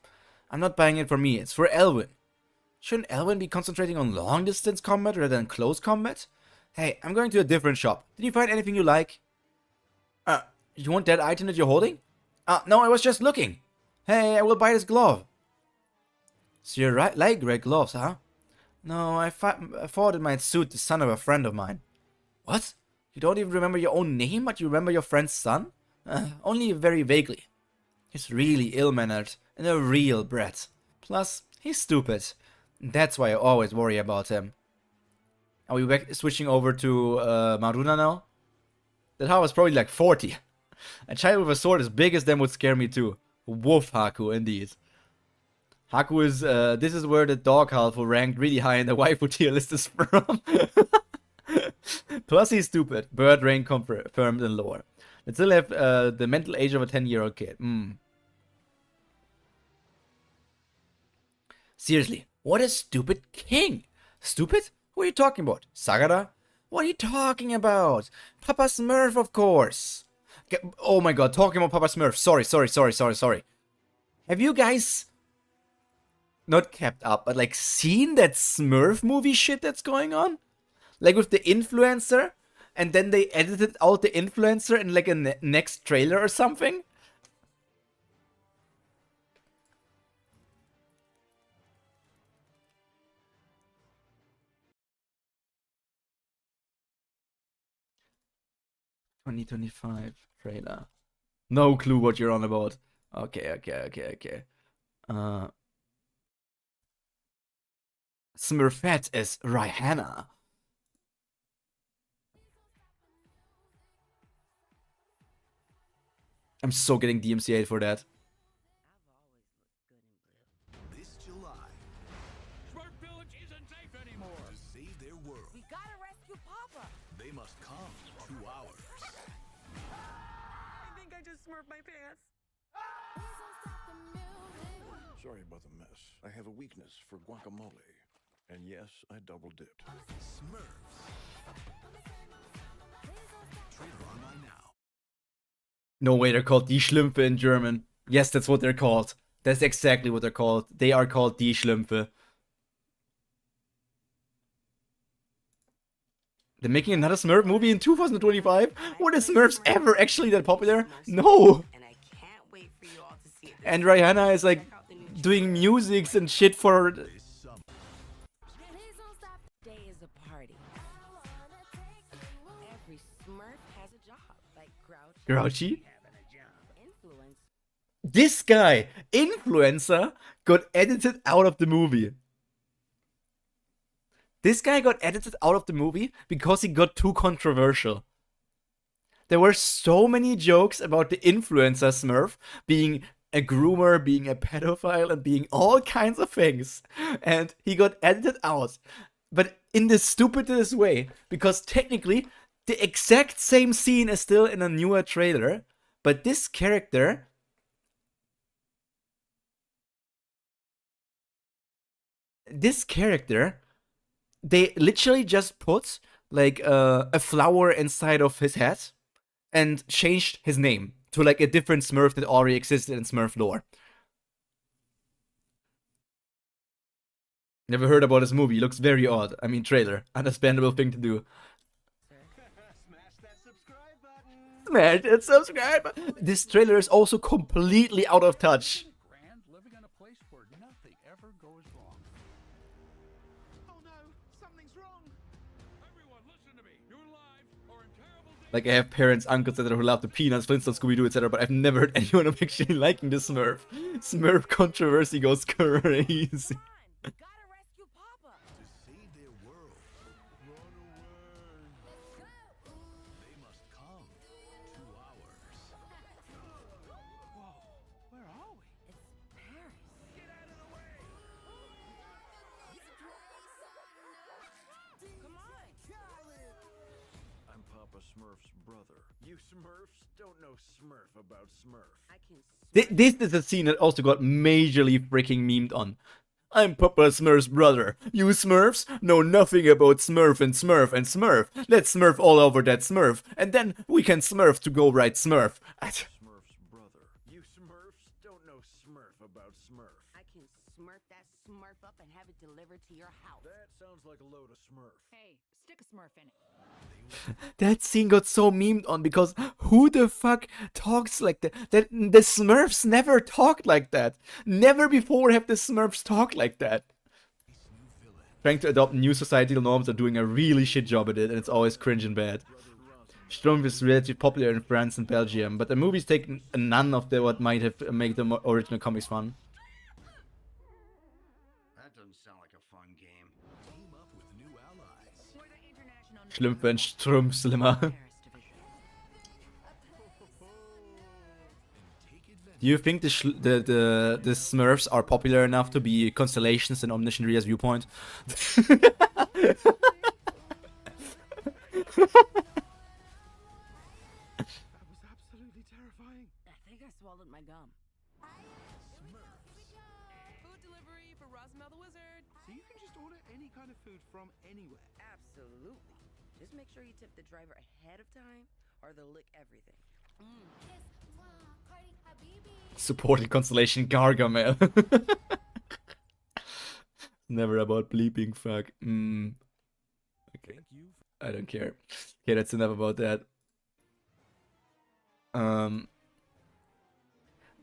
[SPEAKER 1] I'm not buying it for me, it's for Elwyn. Shouldn't Elwyn be concentrating on long-distance combat rather than close combat? Hey, I'm going to a different shop. Did you find anything you like? You want that item that you're holding? No, I was just looking. Hey, I will buy this glove. So you like red gloves, huh? No, I thought it might suit the son of a friend of mine. What? You don't even remember your own name, but you remember your friend's son? Only very vaguely. He's really ill-mannered and a real brat. Plus, he's stupid. That's why I always worry about him. Are we switching over to Maruna now? That half was probably like 40. A child with a sword as big as them would scare me too. Woof, Haku, indeed. Haku is, this is where the dog half who ranked really high in the waifu tier list is from. Plus he's stupid. Bird rank confirmed in lore. Let's still have the mental age of a 10-year-old kid. Seriously, what a stupid king. Stupid? Who are you talking about? Sagara? What are you talking about? Papa Smurf, of course. Oh my god, talking about Papa Smurf. Sorry. Have you guys... not kept up, but like seen that Smurf movie shit that's going on? Like with the influencer and then they edited out the influencer in like a next trailer or something? ...2025 trailer. No clue what you're on about. Okay. Smurfette is Rihanna. I'm so getting DMCA'd for that.
[SPEAKER 2] This July, Smurf Village isn't safe anymore. To save their world,
[SPEAKER 3] We gotta rescue Papa.
[SPEAKER 2] they must come to ours.
[SPEAKER 3] I think I just smurfed my pants.
[SPEAKER 4] Sorry about the mess. I have a weakness for guacamole. And yes, I double dipped.
[SPEAKER 2] Smurfs. Trailer online now.
[SPEAKER 1] No way, they're called Die Schlümpfe in German. Yes, that's what they're called. That's exactly what they're called. They are called Die Schlümpfe. They're making another Smurf movie in 2025? Were the Smurfs ever actually that popular? No!
[SPEAKER 3] And I can't wait for you all to see it.
[SPEAKER 1] And Rihanna is like doing musics and shit for...
[SPEAKER 2] This summer.
[SPEAKER 3] Today is a party. Every Smurf has a job, like
[SPEAKER 1] Grouchy?
[SPEAKER 3] influence.
[SPEAKER 1] This guy, influencer, got edited out of the movie. This guy got edited out of the movie because he got too controversial. There were so many jokes about the influencer Smurf being a groomer, being a pedophile, and being all kinds of things. And he got edited out. But in the stupidest way. Because technically, the exact same scene is still in a newer trailer. But this character... they literally just put like a flower inside of his head and changed his name to like a different Smurf that already existed in Smurf lore. Never heard about this movie. Looks very odd. I mean, trailer. Understandable thing to do.
[SPEAKER 2] Smash that subscribe button.
[SPEAKER 1] Smash that subscribe button. This trailer is also completely out of touch.
[SPEAKER 2] Grand living in a place where nothing ever goes wrong. Oh no, something's wrong. Everyone, listen to me. You're live or in terrible danger.
[SPEAKER 1] Like, I have parents, uncles, etc. who love the Peanuts, Flintstones, Scooby-Doo, etc. But I've never heard anyone actually liking the Smurf. Smurf controversy goes crazy.
[SPEAKER 3] Come on, we gotta rescue Papa.
[SPEAKER 2] To save their world. Run away. They must come to ours. Whoa, where are we?
[SPEAKER 3] It's Paris.
[SPEAKER 2] Get out of the way.
[SPEAKER 3] Come on.
[SPEAKER 4] I'm Papa Smurf's brother. You Smurfs don't know Smurf about Smurf.
[SPEAKER 3] I can
[SPEAKER 1] This is a scene that also got majorly freaking memed on. I'm Papa Smurf's brother. You Smurfs know nothing about Smurf and Smurf and Smurf. Let's Smurf all over that Smurf, and then we can Smurf to go right Smurf.
[SPEAKER 4] Smurf's brother. You Smurfs don't know Smurf about Smurf.
[SPEAKER 3] I can smurf that Smurf up and have it delivered to your house.
[SPEAKER 4] That sounds like a load of Smurf.
[SPEAKER 5] Hey, stick a Smurf in it.
[SPEAKER 1] That scene got so memed on because who the fuck talks like that? The Smurfs never talked like that. Never before have the Smurfs talked like that. Trying to adopt new societal norms are doing a really shit job at it, and it's always cringe and bad. Strumpf is relatively popular in France and Belgium, but the movies take none of what might have made the original comics fun.
[SPEAKER 2] That doesn't sound like a fun game. Team up with new allies.
[SPEAKER 5] We're the international
[SPEAKER 1] Schlümpfe und Strumpfslimmer.
[SPEAKER 5] Paris division.
[SPEAKER 2] Take advantage.
[SPEAKER 1] Do you think the Smurfs are popular enough to be constellations in Omniscient Ria's viewpoint?
[SPEAKER 2] That was absolutely terrifying.
[SPEAKER 3] I think I swallowed my gum.
[SPEAKER 5] Food delivery for Rosmel the Wizard.
[SPEAKER 2] So you can just order any kind of food from anywhere.
[SPEAKER 3] Absolutely. Just make sure you tip the driver ahead of time or they'll lick everything.
[SPEAKER 1] Supported constellation Gargamel. Never about bleeping fuck. Okay. I don't care. Okay, that's enough about that.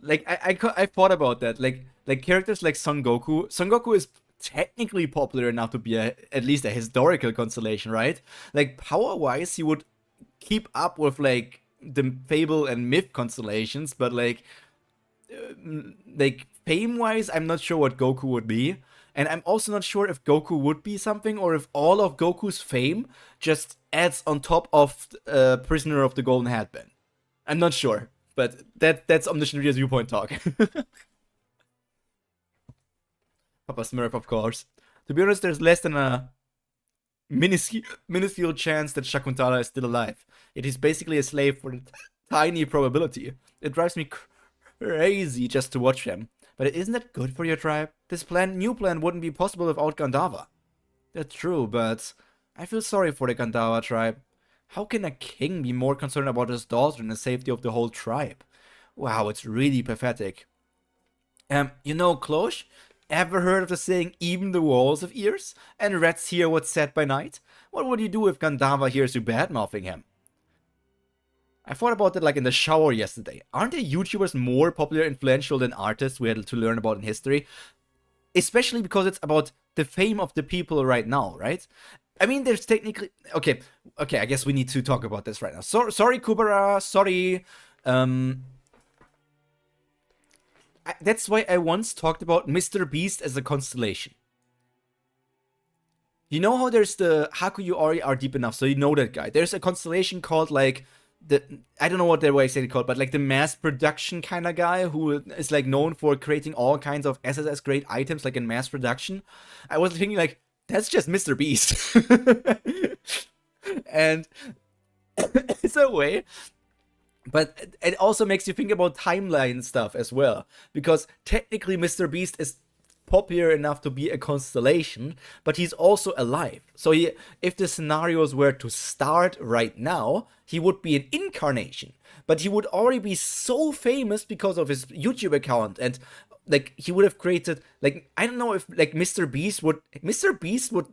[SPEAKER 1] Like I thought about that. Like characters like Son Goku. Son Goku is technically popular enough to be at least a historical constellation, right? Like power wise, he would keep up with like the fable and myth constellations, but like fame wise, I'm not sure what Goku would be. And I'm also not sure if Goku would be something or if all of Goku's fame just adds on top of Prisoner of the Golden Headband. I'm not sure, but that's Omniscient viewpoint talk. Papa Smurf, of course. To be honest, there's less than a minuscule chance that Shakuntala is still alive. It is basically a slave for the tiny probability. It drives me crazy just to watch him. But isn't that good for your tribe? This new plan wouldn't be possible without Gandava. That's true, but I feel sorry for the Gandava tribe. How can a king be more concerned about his daughter than the safety of the whole tribe? Wow, it's really pathetic. You know, Klosh, ever heard of the saying, even the walls have ears, and rats hear what's said by night? What would you do if Gandava hears you bad-mouthing him? I thought about that like in the shower yesterday. Aren't the YouTubers more popular and influential than artists we had to learn about in history? Especially because it's about the fame of the people right now, right? I mean, there's technically... Okay, I guess we need to talk about this right now. Sorry, Kubera, sorry. That's why I once talked about Mr. Beast as a constellation. You know how there's the Hakuyu Ori are deep enough, so you know that guy. There's a constellation called like I don't know what the way I say it called, but like the mass production kind of guy who is like known for creating all kinds of SSS grade items like in mass production. I was thinking like, that's just Mr. Beast. And it's a way. But it also makes you think about timeline stuff as well. Because technically Mr. Beast is popular enough to be a constellation, but he's also alive. So if the scenarios were to start right now, he would be an incarnation. But he would already be so famous because of his YouTube account, and like he would have created, like, I don't know if like Mr. Beast would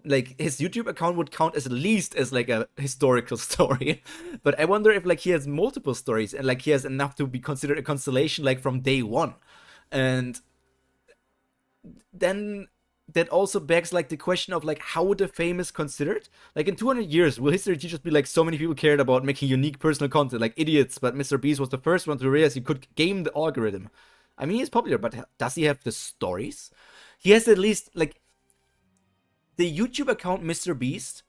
[SPEAKER 1] like his YouTube account would count as at least as like a historical story. But I wonder if like he has multiple stories and like he has enough to be considered a constellation like from day one. And then that also begs like the question of like, how would the fame is considered? Like in 200 years, will history teachers be like, so many people cared about making unique personal content like idiots, but Mr. Beast was the first one to realize he could game the algorithm. I mean, he's popular, but does he have the stories? He has at least like the YouTube account Mr. Beast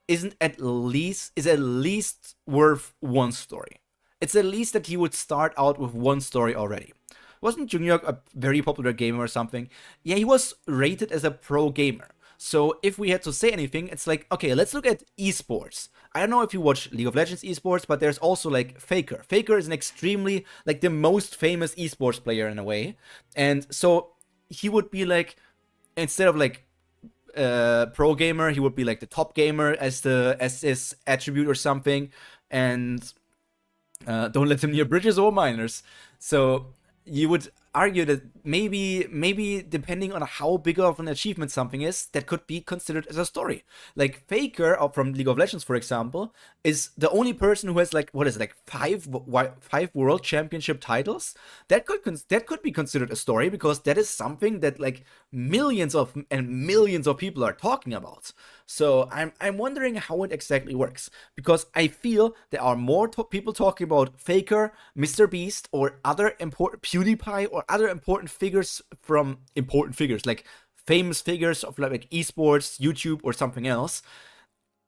[SPEAKER 1] is at least worth one story. It's at least that he would start out with one story already. Wasn't Junior a very popular gamer or something? Yeah, he was rated as a pro gamer. So if we had to say anything, it's like, okay, let's look at esports. I don't know if you watch League of Legends esports, but there's also like Faker. Faker is an extremely, like the most famous esports player in a way. And so he would be like, instead of like pro gamer, he would be like the top gamer as his attribute or something. And don't let him near bridges or miners. So you would argue that maybe depending on how big of an achievement something is, that could be considered as a story. Like Faker from League of Legends, for example, is the only person who has like, what is it, like five world championship titles. That could be considered a story, because that is something that like millions of people are talking about. So I'm wondering how it exactly works, because I feel there are more people talking about Faker, Mr. Beast, or other important PewDiePie, or other important figures, like famous figures of like esports, YouTube, or something else,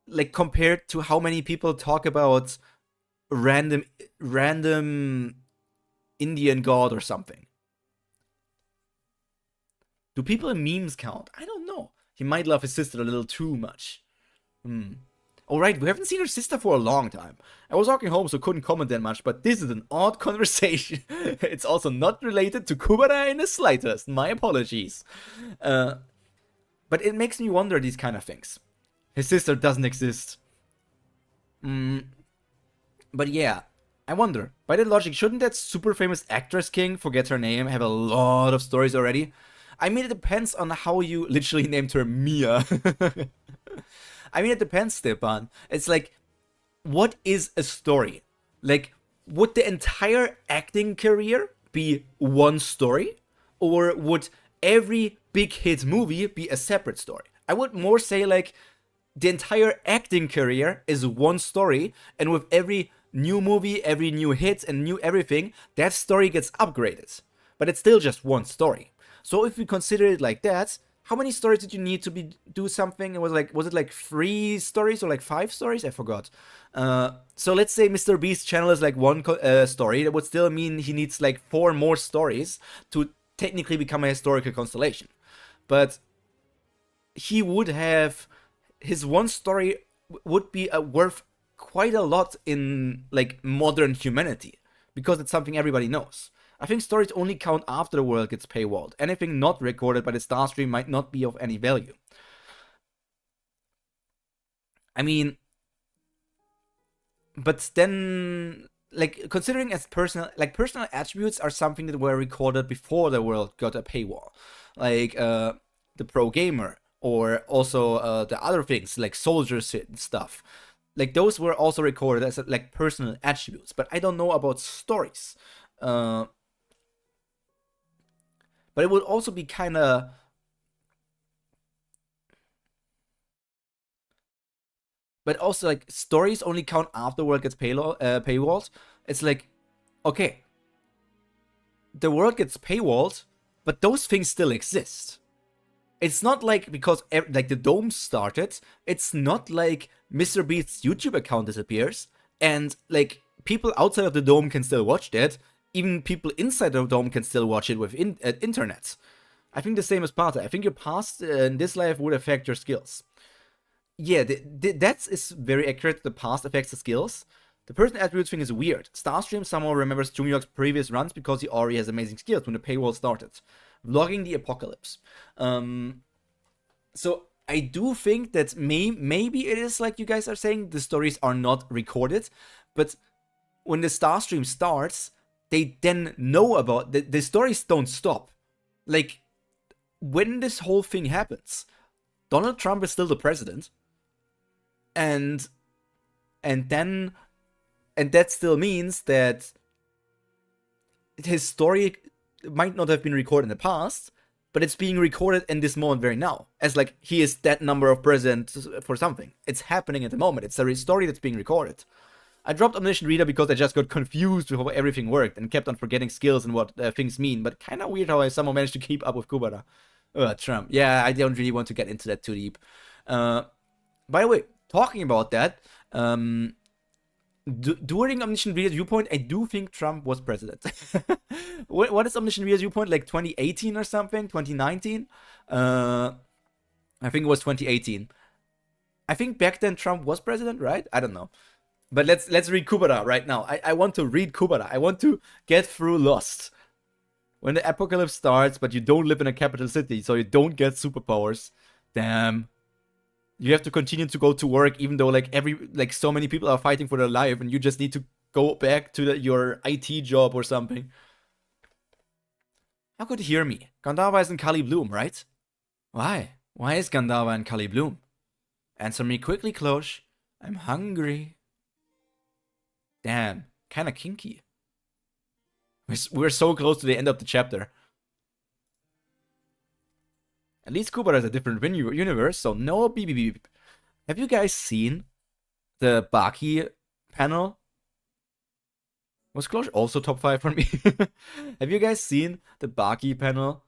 [SPEAKER 1] like compared to how many people talk about random Indian god or something. Do people in memes count? I don't know. He might love his sister a little too much. Alright, we haven't seen her sister for a long time. I was walking home, so couldn't comment that much, but this is an odd conversation. It's also not related to Kubera in the slightest. My apologies. But it makes me wonder these kind of things. His sister doesn't exist. But yeah, I wonder. By that logic, shouldn't that super famous actress king, forget her name, have a lot of stories already? I mean, it depends on how you literally named her Mia. I mean, it depends, Stepan. It's like, what is a story? Like, would the entire acting career be one story? Or would every big hit movie be a separate story? I would more say, like, the entire acting career is one story, and with every new movie, every new hit, and new everything, that story gets upgraded. But it's still just one story. So if we consider it like that, how many stories did you need to do something? It was it like 3 stories or like 5 stories? I forgot. So let's say Mr. Beast's channel is like one story. That would still mean he needs like 4 more stories to technically become a historical constellation. But he would have, his one story would be worth quite a lot in like modern humanity, because it's something everybody knows. I think stories only count after the world gets paywalled. Anything not recorded by the star stream might not be of any value. I mean, but then, like, considering as personal attributes are something that were recorded before the world got a paywall, like the pro gamer, or also the other things like soldiers and stuff. Like, those were also recorded as like personal attributes, but I don't know about stories. But it would also be kind of, but also like stories only count after the world gets paywalled. It's like, okay, the world gets paywalled, but those things still exist. It's not like, because like the dome started, it's not like Mr. Beast's YouTube account disappears and like people outside of the dome can still watch that. Even people inside the dome can still watch it with internet. I think the same as past. I think your past in this life would affect your skills. Yeah, that is very accurate. The past affects the skills. The person attributes thing is weird. Starstream somehow remembers Junior's previous runs because he already has amazing skills when the paywall started. Vlogging the apocalypse. So I do think that maybe it is like you guys are saying, the stories are not recorded, but when the Starstream starts, they then know about the stories don't stop. Like, when this whole thing happens, Donald Trump is still the president, and that still means that his story might not have been recorded in the past, but it's being recorded in this moment very now, as like he is that number of president for something. It's happening at the moment. It's a story that's being recorded. I dropped Omniscient Reader because I just got confused with how everything worked and kept on forgetting skills and what things mean, but kind of weird how I somehow managed to keep up with Kubera. Trump. Yeah, I don't really want to get into that too deep. By the way, talking about that, during Omniscient Reader's viewpoint, I do think Trump was president. What is Omniscient Reader's viewpoint? Like 2018 or something? 2019? I think it was 2018. I think back then Trump was president, right? I don't know. But let's read Kubera right now. I want to read Kubera. I want to get through Lost. When the apocalypse starts, but you don't live in a capital city, so you don't get superpowers. Damn. You have to continue to go to work, even though like so many people are fighting for their life, and you just need to go back to your IT job or something. How could you hear me? Gandharva is in Kali Bloom, right? Why? Why is Gandharva in Kali Bloom? Answer me quickly, Klosh. I'm hungry. Damn, kinda kinky. We're so close to the end of the chapter. At least Kubera is a different universe, so no beep beep beep. Have you guys seen the Baki panel? Was Klosh also top 5 for me? Have you guys seen the Baki panel?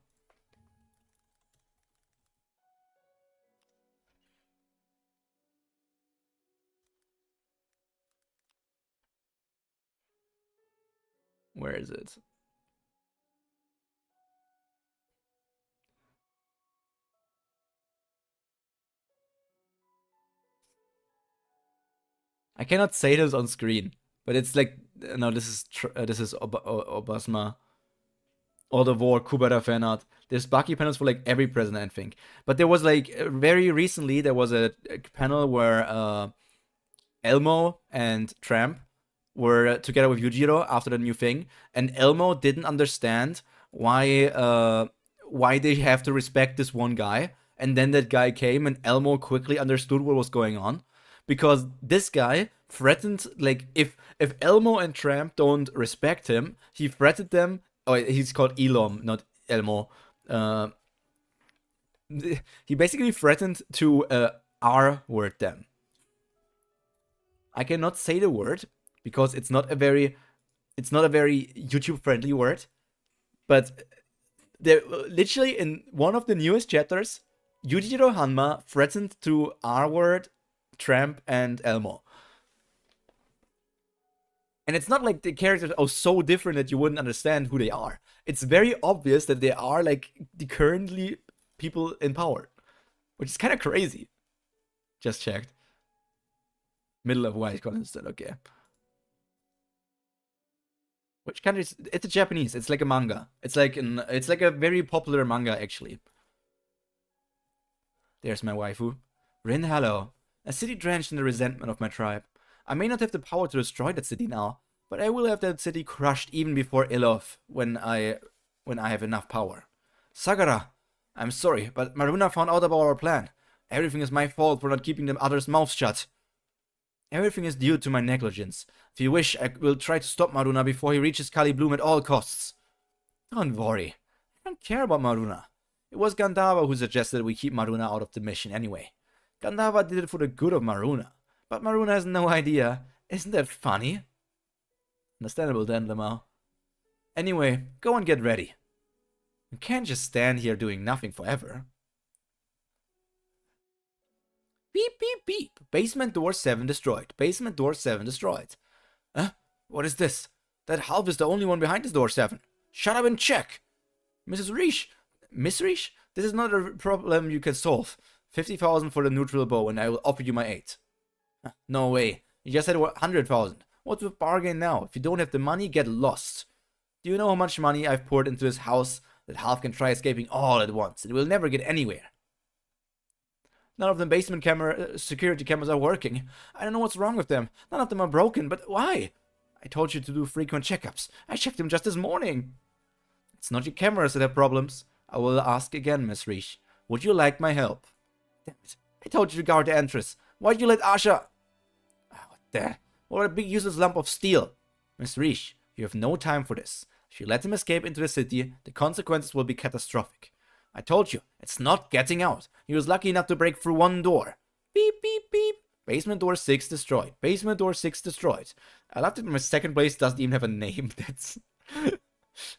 [SPEAKER 1] Where is it? I cannot say this on screen, but it's like, no, this is Obasma. All the War, Kubera fan art. There's Baki panels for like every president, I think. But there was like, very recently, there was a panel where Elmo and Tramp were together with Yujiro after the new thing, and Elmo didn't understand why they have to respect this one guy, And then that guy came and Elmo quickly understood what was going on. Because this guy threatened, like, if Elmo and Tramp don't respect him, he threatened them. Oh, he's called Elom, not Elmo. He basically threatened to R-word them. I cannot say the word because it's not a very YouTube friendly word. But there, literally in one of the newest chapters, Yujiro Hanma threatened to R-word Tramp and Elmo. And it's not like the characters are so different that you wouldn't understand who they are. It's very obvious that they are like the currently people in power, which is kind of crazy. Just checked. Middle of white constant, okay. Which country is it's a Japanese, it's like a manga. It's like a very popular manga actually. There's my waifu. Rin Hallow. A city drenched in the resentment of my tribe. I may not have the power to destroy that city now, but I will have that city crushed even before Ilof when I have enough power. Sagara, I'm sorry, but Maruna found out about our plan. Everything is my fault for not keeping them others' mouths shut. Everything is due to my negligence. If you wish, I will try to stop Maruna before he reaches Kali Bloom at all costs. Don't worry. I don't care about Maruna. It was Gandhava who suggested we keep Maruna out of the mission anyway. Gandhava did it for the good of Maruna. But Maruna has no idea. Isn't that funny? Understandable then, Lamau. Anyway, go and get ready. You can't just stand here doing nothing forever. Beep, beep, beep. Basement door 7 destroyed. Basement door 7 destroyed. Huh? What is this? That half is the only one behind this door 7. Shut up and check. Mrs. Reish. Miss Reish? This is not a problem you can solve. 50,000 for the neutral bow and I will offer you my 8. No way. You just said 100,000. What's with bargain now? If you don't have the money, get lost. Do you know how much money I've poured into this house? That half can try escaping all at once. It will never get anywhere. None of the basement security cameras are working. I don't know what's wrong with them. None of them are broken, but why? I told you to do frequent checkups. I checked them just this morning. It's not your cameras that have problems. I will ask again, Miss Reish. Would you like my help? Damn it. I told you to guard the entrance. Why'd you let Asha... What the... What a big useless lump of steel. Miss Reish, you have no time for this. If you let him escape into the city, the consequences will be catastrophic. I told you, it's not getting out. He was lucky enough to break through one door. Beep, beep, beep. Basement door 6 destroyed. Basement door 6 destroyed. I love that my second place doesn't even have a name. That's...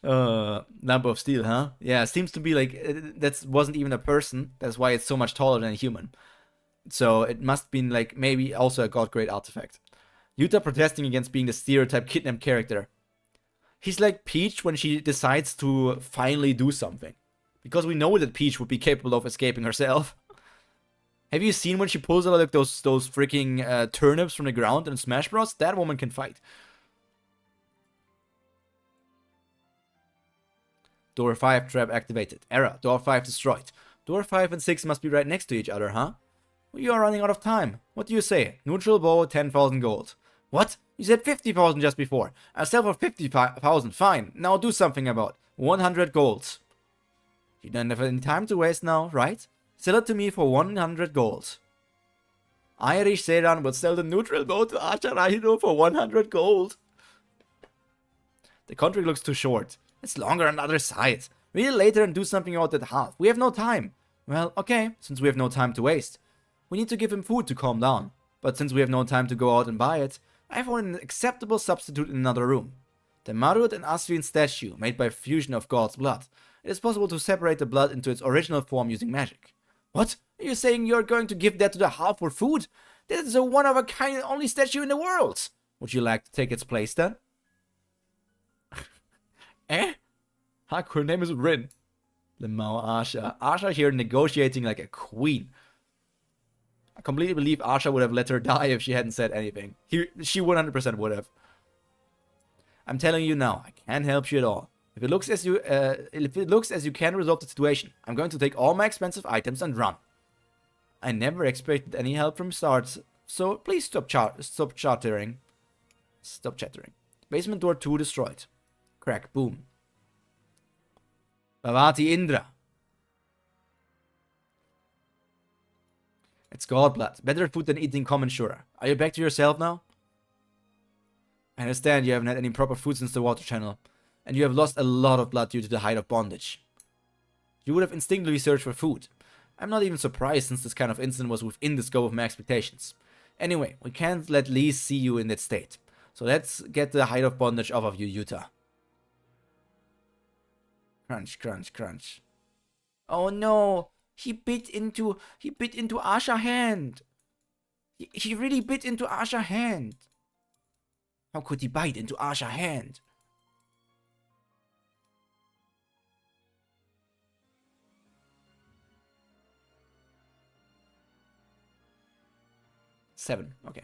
[SPEAKER 1] Lump of steel, huh? Yeah, seems to be like... that wasn't even a person. That's why it's so much taller than a human. So it must have been like maybe also a god grade artifact. Yuta protesting against being the stereotype kidnapped character. He's like Peach when she decides to finally do something. Because we know that Peach would be capable of escaping herself. Have you seen when she pulls out like those freaking turnips from the ground in Smash Bros? That woman can fight. Door 5 trap activated. Error. Door 5 destroyed. Door 5 and 6 must be right next to each other, huh? You are running out of time. What do you say? Neutral bow, 10,000 gold. What? You said 50,000 just before. I'll sell for 50,000. Fine. Now do something about 100 gold. You don't have any time to waste now, right? Sell it to me for 100 gold. Irish Seran will sell the neutral bow to Acharahiro for 100 gold. The contract looks too short. It's longer on the other side. Read it later and do something about that half. We have no time. Well, okay, since we have no time to waste. We need to give him food to calm down. But since we have no time to go out and buy it, I found an acceptable substitute in another room. The Marut and Aswin statue, made by fusion of God's blood. It is possible to separate the blood into its original form using magic. What? Are you saying you're going to give that to the half for food? That is a one-of-a-kind only statue in the world. Would you like to take its place then? Eh? Her name is Rin. Lemao Asha. Asha here negotiating like a queen. I completely believe Asha would have let her die if she hadn't said anything. She 100% would have. I'm telling you now, I can't help you at all. If it looks as you can resolve the situation, I'm going to take all my expensive items and run. I never expected any help from start, so please stop chattering. Stop chattering. Basement door 2 destroyed. Crack, boom. Bhavati Indra. It's god blood. Better food than eating common sugar. Are you back to yourself now? I understand you haven't had any proper food since the water channel, and you have lost a lot of blood due to the height of bondage. You would have instinctively searched for food. I'm not even surprised since this kind of incident was within the scope of my expectations. Anyway, we can't let Lee see you in that state. So let's get the height of bondage off of you, Yuta. Crunch, crunch, crunch. Oh no! He bit into Asha's hand! He really bit into Asha's hand! How could he bite into Asha's hand? Seven, okay.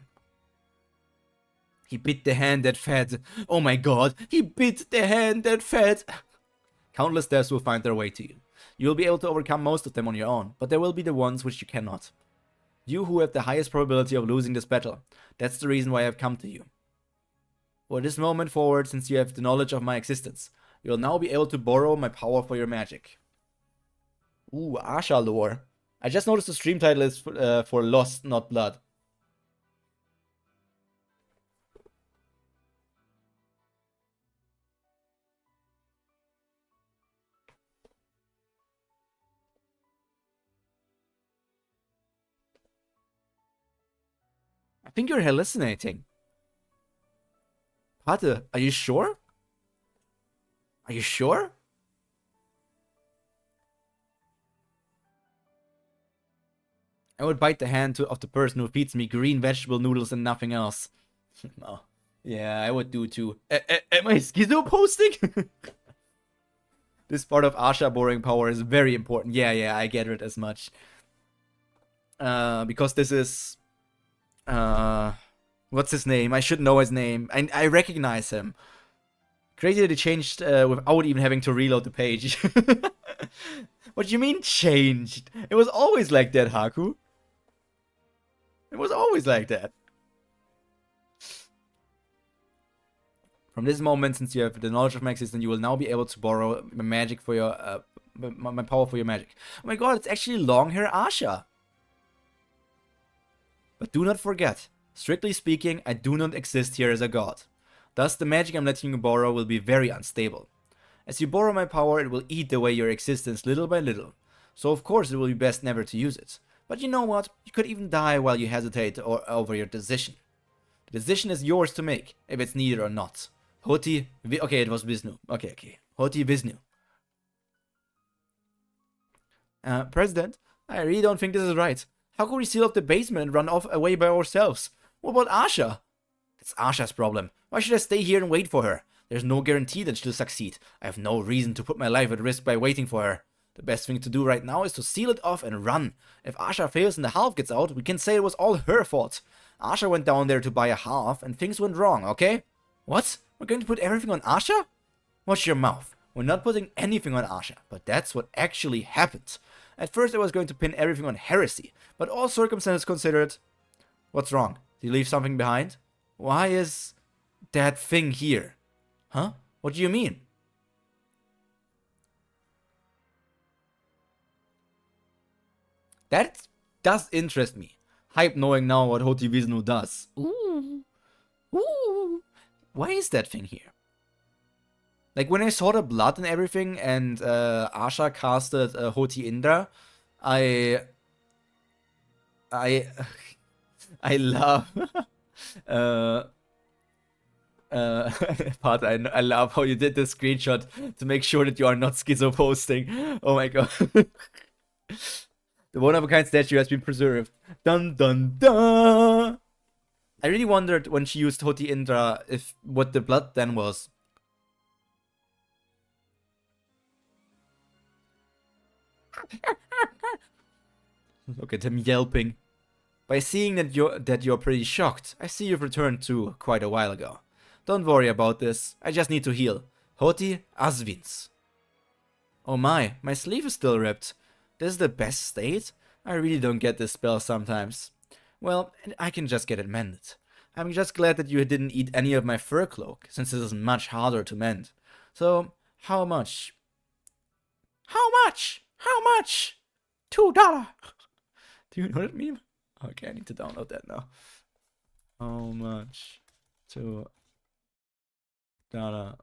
[SPEAKER 1] He bit the hand that fed. Oh my god, he bit the hand that fed. Countless deaths will find their way to you. You will be able to overcome most of them on your own, but there will be the ones which you cannot. You who have the highest probability of losing this battle. That's the reason why I have come to you. For this moment forward, since you have the knowledge of my existence, you will now be able to borrow my power for your magic. Ooh, Asha lore. I just noticed the stream title is for Lost, not Blood. I think you're hallucinating. Pate, are you sure? Are you sure? I would bite the hand of the person who feeds me green vegetable noodles and nothing else. Oh, yeah, I would do too. Am I schizo posting? This part of Asha borrowing power is very important. Yeah, I get it as much. Because this is... what's his name? I should know his name. I recognize him. Crazy that he changed without even having to reload the page. What do you mean changed? It was always like that, Haku. It was always like that. From this moment, since you have the knowledge of my existence, you will now be able to borrow my magic for your my power for your magic. Oh my god, it's actually long hair Asha. But do not forget, strictly speaking, I do not exist here as a god. Thus, the magic I'm letting you borrow will be very unstable. As you borrow my power, it will eat away your existence little by little. So of course it will be best never to use it. But you know what? You could even die while you hesitate over your decision. The decision is yours to make, if it's needed or not. Okay, it was Vishnu. Okay. Hoti Vishnu. President, I really don't think this is right. How could we seal up the basement and run off away by ourselves? What about Asha? That's Asha's problem. Why should I stay here and wait for her? There's no guarantee that she'll succeed. I have no reason to put my life at risk by waiting for her. The best thing to do right now is to seal it off and run. If Asha fails and the half gets out, we can say it was all her fault. Asha went down there to buy a half and things went wrong, okay? What? We're going to put everything on Asha? Watch your mouth. We're not putting anything on Asha, but that's what actually happened. At first I was going to pin everything on heresy, but all circumstances considered... What's wrong? Did you leave something behind? Why is that thing here? Huh? What do you mean? That does interest me. Hype knowing now what Hoti Vishnu does. Ooh. Why is that thing here? Like when I saw the blood and everything and Asha casted Hoti Indra, I love Part, I love how you did the screenshot to make sure that you are not schizo posting. Oh my god. The one-of-a-kind statue has been preserved. Dun dun dun! I really wondered when she used Hoti Indra if what the blood then was. Look at him yelping. By seeing that you're pretty shocked, I see you've returned too quite a while ago. Don't worry about this, I just need to heal. Hoti Asvins. Oh my sleeve is still ripped. This is the best state? I really don't get this spell sometimes. Well, I can just get it mended. I'm just glad that you didn't eat any of my fur cloak, since this is much harder to mend. So, how much? How much? $2! Do you know what I mean? Okay, I need to download that now. How much to data?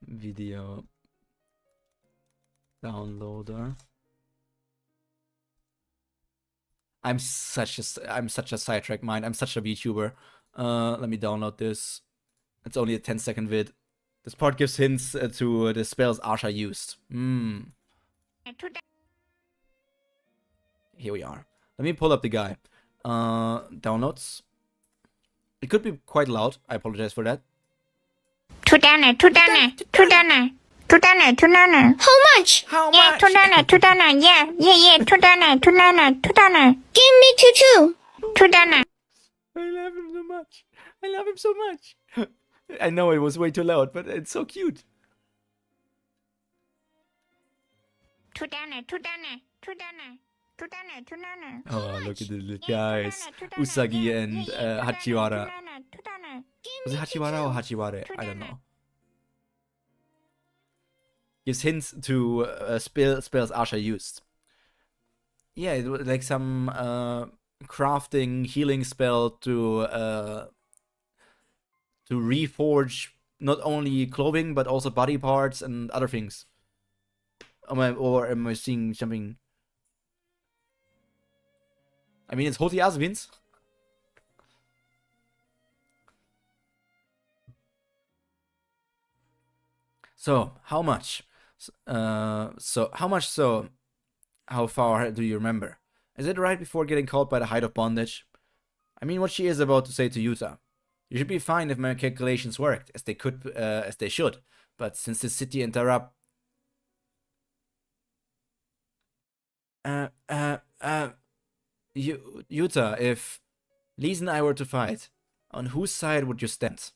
[SPEAKER 1] Video downloader. I'm such a sidetrack mind. I'm such a VTuber. Let me download this. It's only a 10-second vid. This part gives hints to the spells Asha used. Here we are. Let me pull up the guy. Downloads. It could be quite loud. I apologize for that.
[SPEAKER 6] How much?
[SPEAKER 1] How
[SPEAKER 6] Yeah,
[SPEAKER 1] much?
[SPEAKER 6] $2. Yeah, $2. Give me $2. $2.
[SPEAKER 1] I love him so much. I love him so much. I know it was way too loud, but it's so cute.
[SPEAKER 6] $2.
[SPEAKER 1] Oh, look at the little guys. Usagi and Hachiwara. Was it Hachiwara or Hachiware? I don't know. Gives hints to spells Asha used. Yeah, it was like some crafting healing spell to reforge not only clothing but also body parts and other things. Or am I seeing something? I mean, it's Hoti Asvins. So, how much? How far do you remember? Is it right before getting caught by the height of bondage? I mean, what she is about to say to Yuta. You should be fine if my calculations worked, as they should. But since the city interrupt... Yuta, if Lise and I were to fight, on whose side would you stand?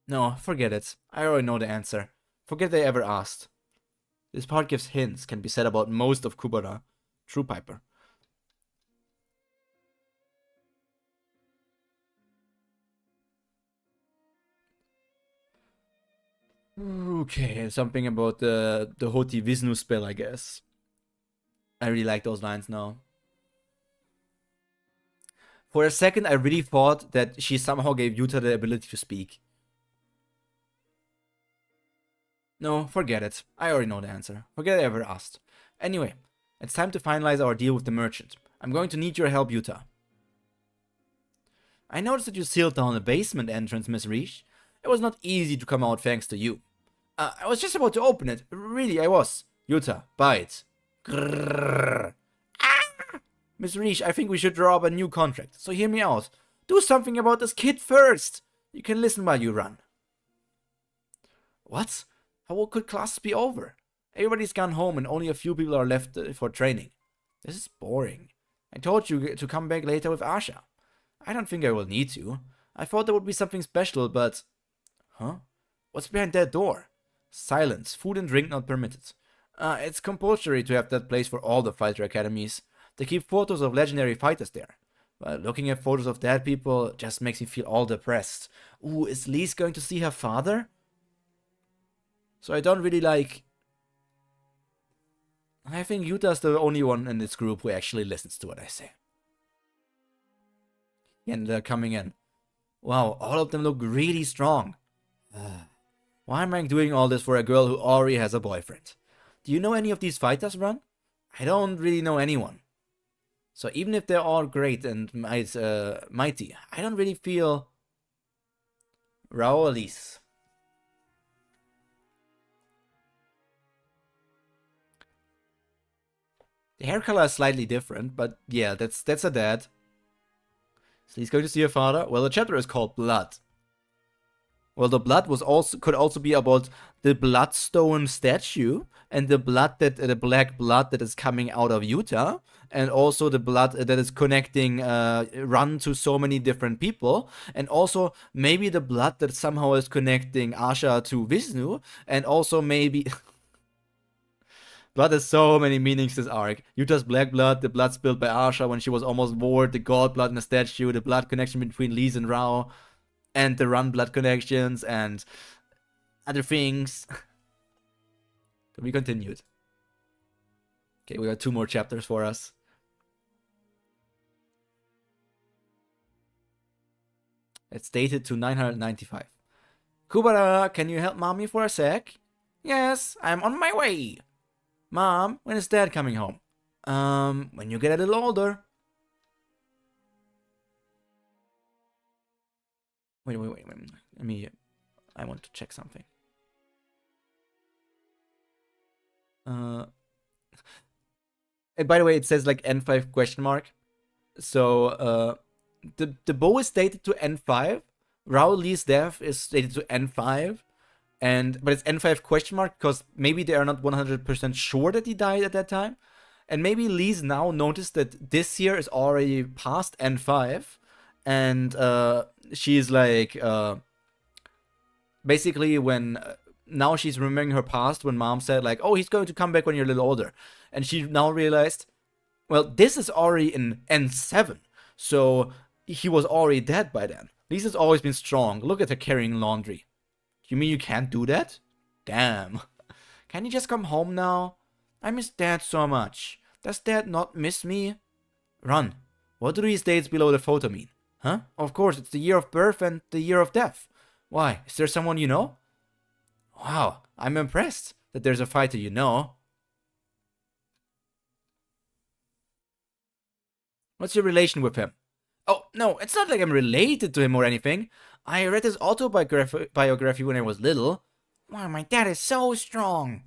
[SPEAKER 1] No, forget it. I already know the answer. Forget they ever asked. This part gives hints, can be said about most of Kubera. True, Piper. Okay, something about the Hoti Vishnu spell, I guess. I really like those lines now. For a second, I really thought that she somehow gave Yuta the ability to speak. No, forget it. I already know the answer. Forget I ever asked. Anyway, it's time to finalize our deal with the merchant. I'm going to need your help, Yuta. I noticed that you sealed down the basement entrance, Miss Reich. It was not easy to come out thanks to you. I was just about to open it. Really, I was. Yuta, bite. Grrr. Ah! Miss Reich, I think we should draw up a new contract. So hear me out. Do something about this kid first. You can listen while you run. What? How could classes be over? Everybody's gone home and only a few people are left for training. This is boring. I told you to come back later with Asha. I don't think I will need to. I thought there would be something special, but... Huh? What's behind that door? Silence. Food and drink not permitted. It's compulsory to have that place for all the fighter academies. They keep photos of legendary fighters there. But looking at photos of dead people just makes me feel all depressed. Ooh, is Lise going to see her father? So I don't really like... I think Yuta's the only one in this group who actually listens to what I say. And they're coming in. Wow, all of them look really strong. Why am I doing all this for a girl who already has a boyfriend? Do you know any of these fighters, Run? I don't really know anyone. So even if they're all great and mighty, I don't really feel... Raolis. The hair color is slightly different, but yeah, that's a dad. So he's going to see her father. Well, the chapter is called Blood. Well, the blood could also be about the bloodstone statue and the black blood that is coming out of Yuta, and also the blood that is connecting Run to so many different people, and also maybe the blood that somehow is connecting Asha to Vishnu, and also maybe Blood has so many meanings this arc. Utah's black blood, the blood spilled by Asha when she was almost bored, the god blood in the statue, the blood connection between Lise and Rao, and the run blood connections, and other things. To be continued. Okay, we got 2 more chapters for us. It's dated to 995. Kubera, can you help mommy for a sec? Yes, I'm on my way. Mom, when is dad coming home? When you get a little older. Wait. I want to check something. And by the way, it says like N5 question mark. So, the bow is dated to N5. Rowley's death is dated to N5. But it's N5 question mark because maybe they are not 100% sure that he died at that time. And maybe Lise now noticed that this year is already past N5. And she's like, basically when now she's remembering her past when mom said like, oh, he's going to come back when you're a little older. And she now realized, well, this is already in N7. So he was already dead by then. Lisa's always been strong. Look at her carrying laundry. You mean you can't do that? Damn. Can you just come home now? I miss Dad so much. Does Dad not miss me? Run. What do these dates below the photo mean? Huh? Of course, it's the year of birth and the year of death. Why? Is there someone you know? Wow, I'm impressed that there's a fighter you know. What's your relation with him? Oh, no, it's not like I'm related to him or anything. I read his autobiography when I was little. Wow, my dad is so strong.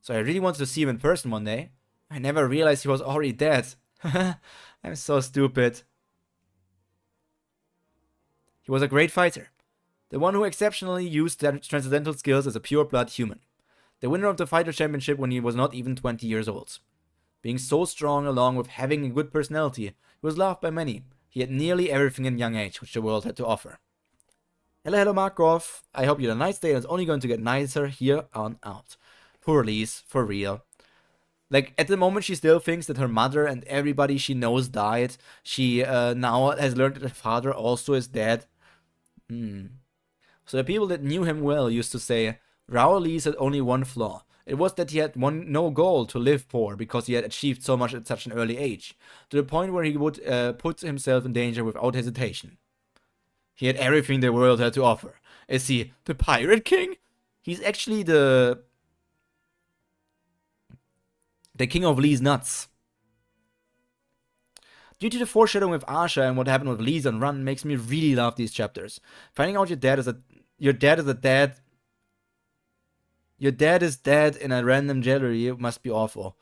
[SPEAKER 1] So I really wanted to see him in person one day. I never realized he was already dead. I'm so stupid. He was a great fighter. The one who exceptionally used transcendental skills as a pure-blood human. The winner of the fighter championship when he was not even 20 years old. Being so strong along with having a good personality, he was loved by many. He had nearly everything in young age which the world had to offer. Hello Markov. I hope you had a nice day and it's only going to get nicer here on out. Poor Lise, for real. Like, at the moment she still thinks that her mother and everybody she knows died. She now has learned that her father also is dead. So the people that knew him well used to say, Raoul Lise had only one flaw. It was that he had no goal to live poor because he had achieved so much at such an early age, to the point where he would put himself in danger without hesitation. He had everything the world had to offer. Is he the Pirate King? He's actually the King of Lee's nuts. Due to the foreshadowing with Asha and what happened with Lise on Run makes me really love these chapters. Finding out your dad is dead in a random gallery must be awful.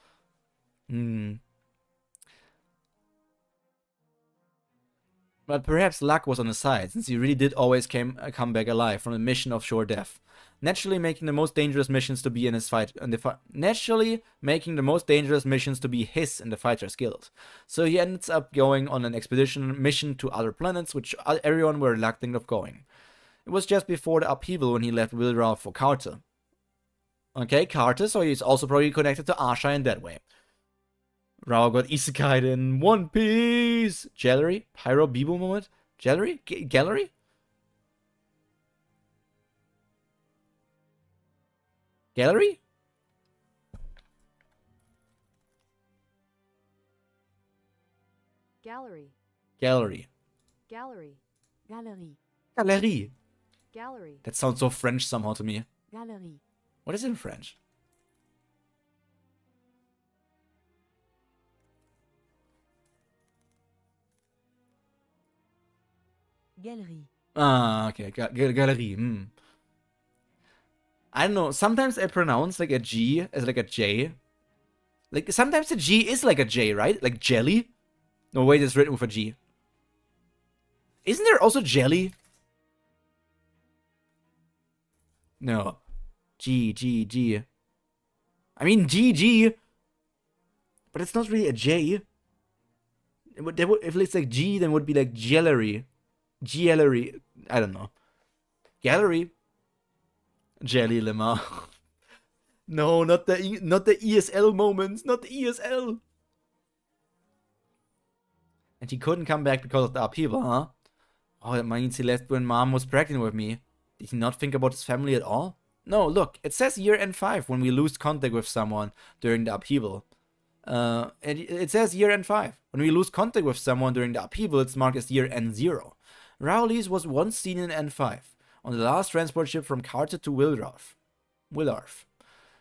[SPEAKER 1] But perhaps luck was on his side, since he really did always come back alive from a mission of sure death. Naturally making the most dangerous missions to be in his naturally making the most dangerous missions to be his in the Fighters Guild. So he ends up going on an expedition mission to other planets, which everyone were reluctant of going. It was just before the upheaval when he left Wilra for Carter. Okay, Carter, so he's also probably connected to Asha in that way. Rao got isekai'd in One Piece! Gallery? Pyro Bibu moment? Gallery? Gallery? Gallery?
[SPEAKER 7] Gallery.
[SPEAKER 1] Gallery.
[SPEAKER 7] Gallery. Galerie.
[SPEAKER 1] Galerie.
[SPEAKER 7] Gallery.
[SPEAKER 1] That sounds so French somehow to me.
[SPEAKER 7] Galerie.
[SPEAKER 1] What is it in French?
[SPEAKER 7] Galerie.
[SPEAKER 1] Ah, okay. Galerie. I don't know. Sometimes I pronounce like a G as like a J. Like, sometimes the G is like a J, right? Like jelly? No, wait, it's written with a G. Isn't there also jelly? No. G. I mean GG. But it's not really a J. If it's like G, then it would be like jellery. Gallery. I don't know. Gallery. Jelly Lemma. No, not the ESL moment. Not the ESL. And he couldn't come back because of the upheaval, huh? Oh, that means he left when mom was pregnant with me. Did he not think about his family at all? No, look, it says year end 5 when we lose contact with someone during the upheaval. And it says year end 5. When we lose contact with someone during the upheaval, it's marked as year end 0. Rowley's was once seen in N5, on the last transport ship from Carter to Willarf.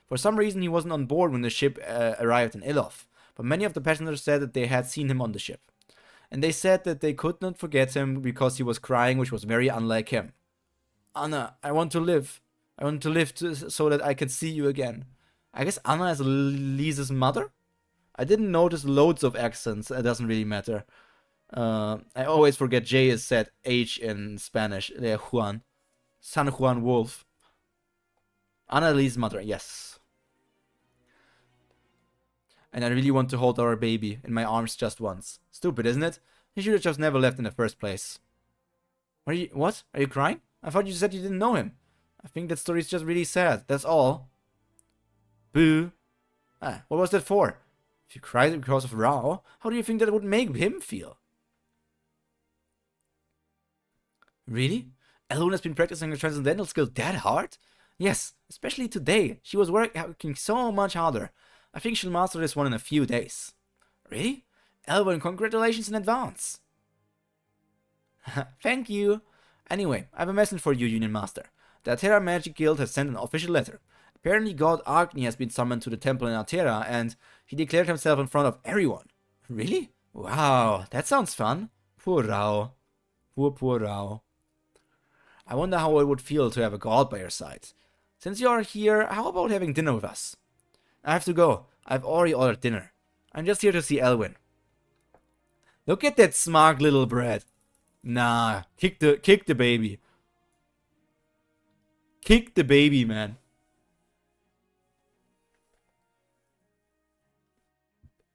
[SPEAKER 1] For some reason, he wasn't on board when the ship arrived in Iloth, but many of the passengers said that they had seen him on the ship. And they said that they could not forget him because he was crying, which was very unlike him. Anna, I want to live. I want to live so that I can see you again. I guess Anna is Lise's mother? I didn't notice loads of accents, it doesn't really matter. I always forget J is said H in Spanish. Juan. San Juan Wolf. Anna Lise's mother, yes. And I really want to hold our baby in my arms just once. Stupid, isn't it? He should have just never left in the first place. What? Are you crying? I thought you said you didn't know him. I think that story is just really sad, that's all. Boo. Ah, what was that for? If you cried because of Rao, how do you think that would make him feel? Really? Elune has been practicing her transcendental skill that hard? Yes, especially today. She was working so much harder. I think she'll master this one in a few days. Really? Elwyn, congratulations in advance. Thank you. Anyway, I have a message for you, Union Master. The Altera Magic Guild has sent an official letter. Apparently God Agni has been summoned to the temple in Altera and he declared himself in front of everyone. Really? Wow, that sounds fun. Poor Rao. Poor Rao. I wonder how it would feel to have a god by your side. Since you are here, how about having dinner with us? I have to go. I've already ordered dinner. I'm just here to see Elwyn. Look at that smart little brat. Nah, kick the baby. Kick the baby, man.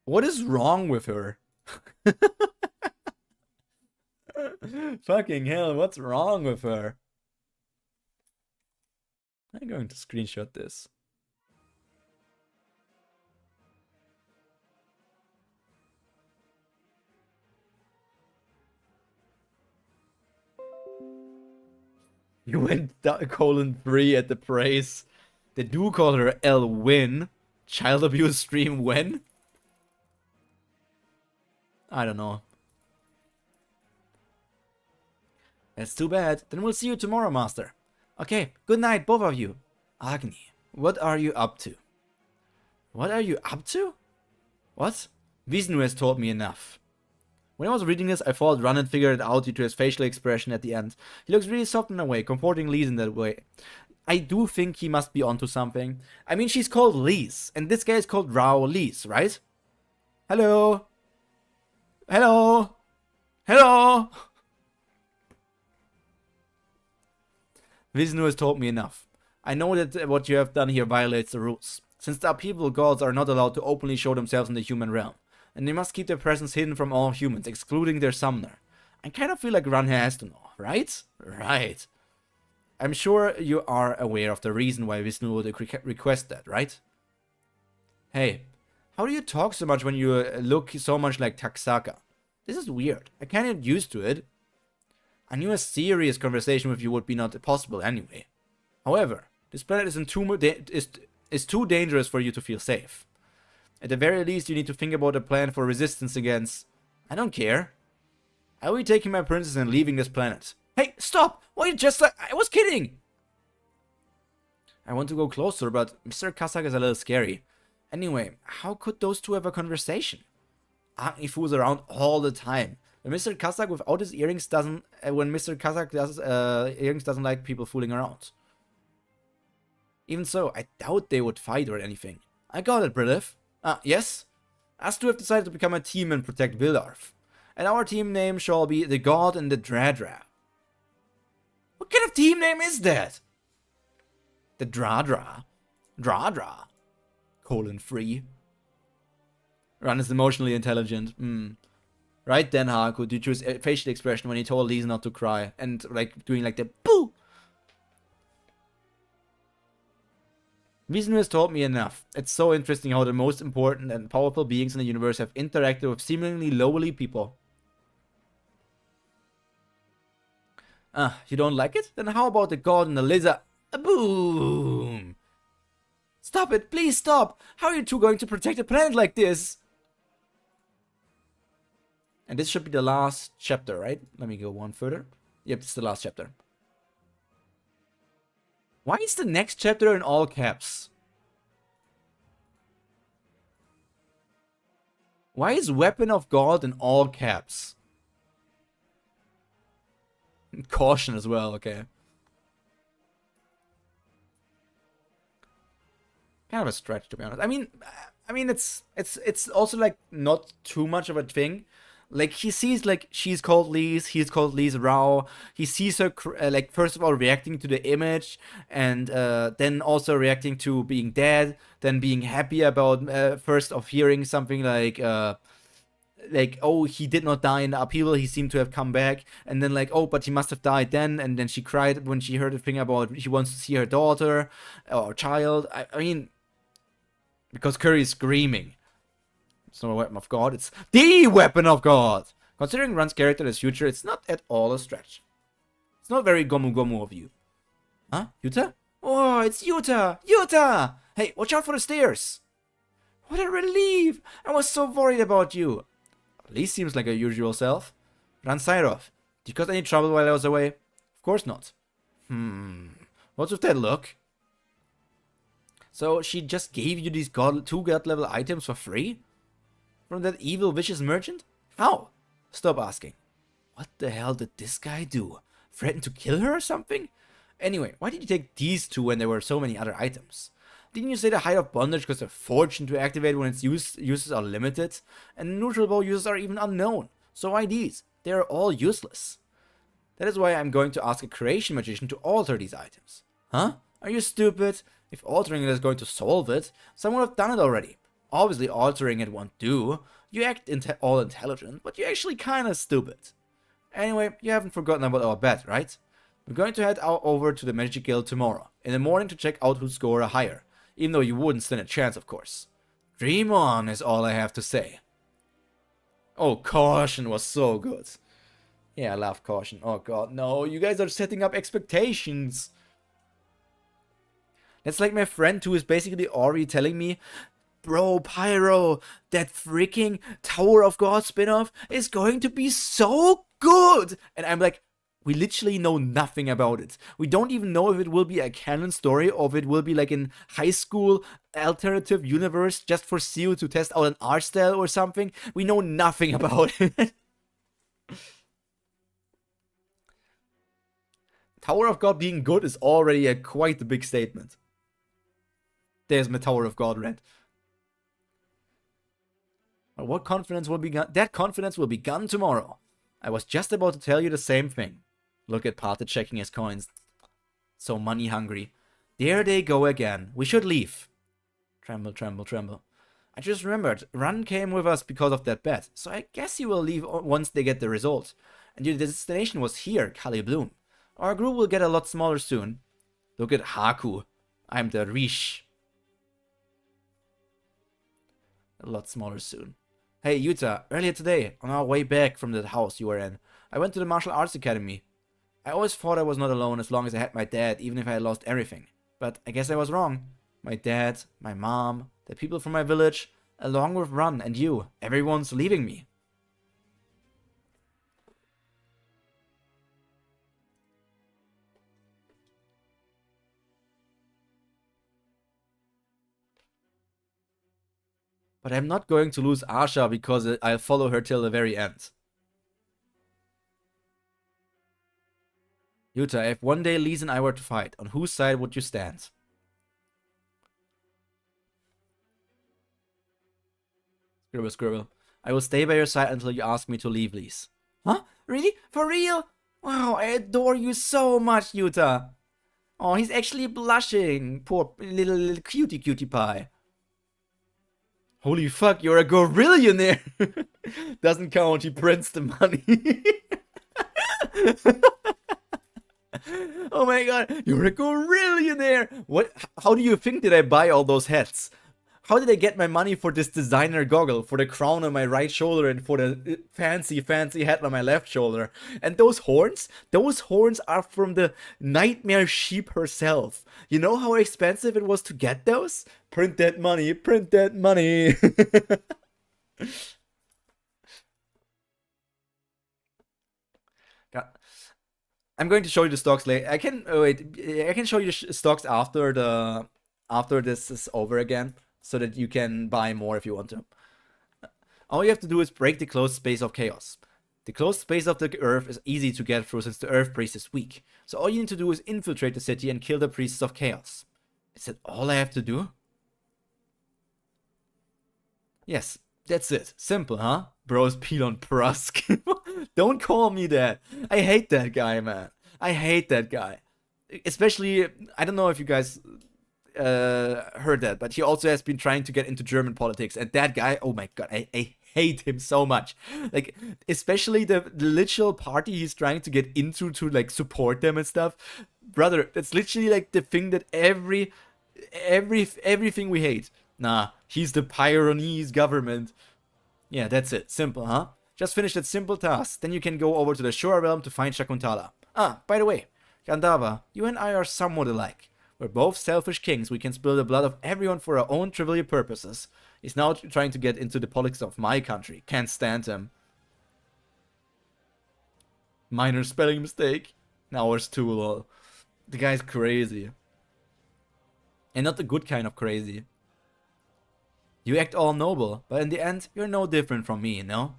[SPEAKER 1] What is wrong with her? Fucking hell, what's wrong with her? I'm going to screenshot this. You went :3 at the praise. They do call her Elwyn. Child abuse stream when? I don't know. That's too bad. Then we'll see you tomorrow, Master. Okay, good night, both of you. Agni, what are you up to? What are you up to? What? Vishnu has told me enough. When I was reading this, I thought Ran had figured it out due to his facial expression at the end. He looks really soft in a way, comforting Lise in that way. I do think he must be onto something. I mean, she's called Lise, and this guy is called Rao Lise, right? Hello? Hello? Hello? Vishnu has told me enough. I know that what you have done here violates the rules, since the upheaval gods are not allowed to openly show themselves in the human realm, and they must keep their presence hidden from all humans, excluding their summoner. I kind of feel like Ran has to know, right? Right. I'm sure you are aware of the reason why Vishnu would request that, right? Hey, how do you talk so much when you look so much like Taksaka? This is weird. I can't get used to it. I knew a serious conversation with you would be not possible anyway. However, this planet is too dangerous for you to feel safe. At the very least, you need to think about a plan for resistance against... I don't care. I will be taking my princess and leaving this planet. Hey, stop! Why you just like... I was kidding! I want to go closer, but Mr. Kazak is a little scary. Anyway, how could those two have a conversation? Agni fools around all the time. When Mr. Kazak without his earrings doesn't... when Mr. Kazak does earrings doesn't like people fooling around. Even so, I doubt they would fight or anything. I got it, Brilith. Yes? Us two have decided to become a team and protect Vildarf. And our team name shall be the God and the Dradra. What kind of team name is that? The Dradra. Dradra. :3. Ran is emotionally intelligent. Right then, Haku, due to his facial expression when he told Lise not to cry. And like doing like the boo. Vishnu has told me enough. It's so interesting how the most important and powerful beings in the universe have interacted with seemingly lowly people. You don't like it? Then how about the god and the lizard? Boom! Stop it! Please stop! How are you two going to protect a planet like this? And this should be the last chapter, right? Let me go one further. Yep, it's the last chapter. Why is the next chapter in all caps? Why is Weapon of God in all caps? Caution as well, okay. Kind of a stretch, to be honest. I mean, it's also like not too much of a thing. Like, he sees, like, she's called Lise, he's called Lise Rao. He sees her, like, first of all, reacting to the image, and then also reacting to being dead, then being happy about, first of hearing something like, oh, he did not die in the upheaval, he seemed to have come back, and then, like, oh, but he must have died then, and then she cried when she heard the thing about she wants to see her daughter, or child. I mean, because Curry is screaming. It's not a weapon of God, it's the weapon of God! Considering Run's character in his future, it's not at all a stretch. It's not very Gomu Gomu of you. Huh? Yuta? Oh, it's Yuta! Yuta! Hey, watch out for the stairs! What a relief! I was so worried about you. At least seems like a usual self. Ran Sairov, did you cause any trouble while I was away? Of course not. What's with that look? So she just gave you these two god level items for free? From that evil, vicious merchant? How? Stop asking. What the hell did this guy do? Threaten to kill her or something? Anyway, why did you take these two when there were so many other items? Didn't you say the height of bondage costs a fortune to activate when its uses are limited? And neutral bow uses are even unknown. So why these? They are all useless. That is why I'm going to ask a creation magician to alter these items. Huh? Are you stupid? If altering it is going to solve it, someone would have done it already. Obviously, altering it won't do. You act all intelligent, but you're actually kinda stupid. Anyway, you haven't forgotten about our bet, right? We're going to head over to the Magic Guild tomorrow, in the morning, to check out who's score higher. Even though you wouldn't stand a chance, of course. Dream on, is all I have to say. Oh, Caution was so good. Yeah, I love Caution. Oh god, no, you guys are setting up expectations. That's like my friend who is basically already telling me, bro, Pyro, that freaking Tower of God spin-off is going to be so good! And I'm like, we literally know nothing about it. We don't even know if it will be a canon story or if it will be like in high school alternative universe just for Seal to test out an art style or something. We know nothing about it. Tower of God being good is already quite a big statement. There's my Tower of God rant. But what confidence will be gone? That confidence will be gone tomorrow. I was just about to tell you the same thing. Look at Pate checking his coins. So money hungry. There they go again. We should leave. Tremble, tremble, tremble. I just remembered, Run came with us because of that bet. So I guess he will leave once they get the result. And your destination was here, Kali Bloom. Our group will get a lot smaller soon. Look at Haku. I'm the Rish. A lot smaller soon. Hey, Yuta, earlier today, on our way back from the house you were in, I went to the martial arts academy. I always thought I was not alone as long as I had my dad, even if I had lost everything. But I guess I was wrong. My dad, my mom, the people from my village, along with Run and you, everyone's leaving me. But I'm not going to lose Asha because I'll follow her till the very end. Yuta, if one day Lise and I were to fight, on whose side would you stand? Scribble, scribble. I will stay by your side until you ask me to leave, Lise. Huh? Really? For real? Wow, I adore you so much, Yuta. Oh, he's actually blushing. Poor little cutie pie. Holy fuck, you're a gorillionaire! Doesn't count, he prints the money. Oh my god, you're a gorillionaire! What? How do you think did I buy all those hats? How did I get my money for this designer goggle, for the crown on my right shoulder, and for the fancy hat on my left shoulder? And those horns are from the nightmare sheep herself. You know how expensive it was to get those? Print that money, print that money. God. I'm going to show you the stocks later. I can I can show you the stocks after this is over again, so that you can buy more if you want to. All you have to do is break the closed space of chaos. The closed space of the earth is easy to get through since the earth priest is weak. So all you need to do is infiltrate the city and kill the priests of chaos. Is that all I have to do? Yes, that's it. Simple, huh? Bros Pelon Prusk. Don't call me that. I hate that guy, man. I hate that guy. Especially, I don't know if you guys heard that, but he also has been trying to get into German politics. And that guy, oh my god, I hate him so much. Like, especially the literal party he's trying to get into to like support them and stuff. Brother, that's literally like the thing that everything we hate. Nah, he's the Pyronese government. Yeah, that's it. Simple, huh? Just finish that simple task. Then you can go over to the Shore Realm to find Shakuntala. Ah, by the way, Gandava, you and I are somewhat alike. We're both selfish kings. We can spill the blood of everyone for our own trivial purposes. He's now trying to get into the politics of my country. Can't stand him. Minor spelling mistake. Now it's too lol. The guy's crazy. And not the good kind of crazy. You act all noble, but in the end, you're no different from me, no?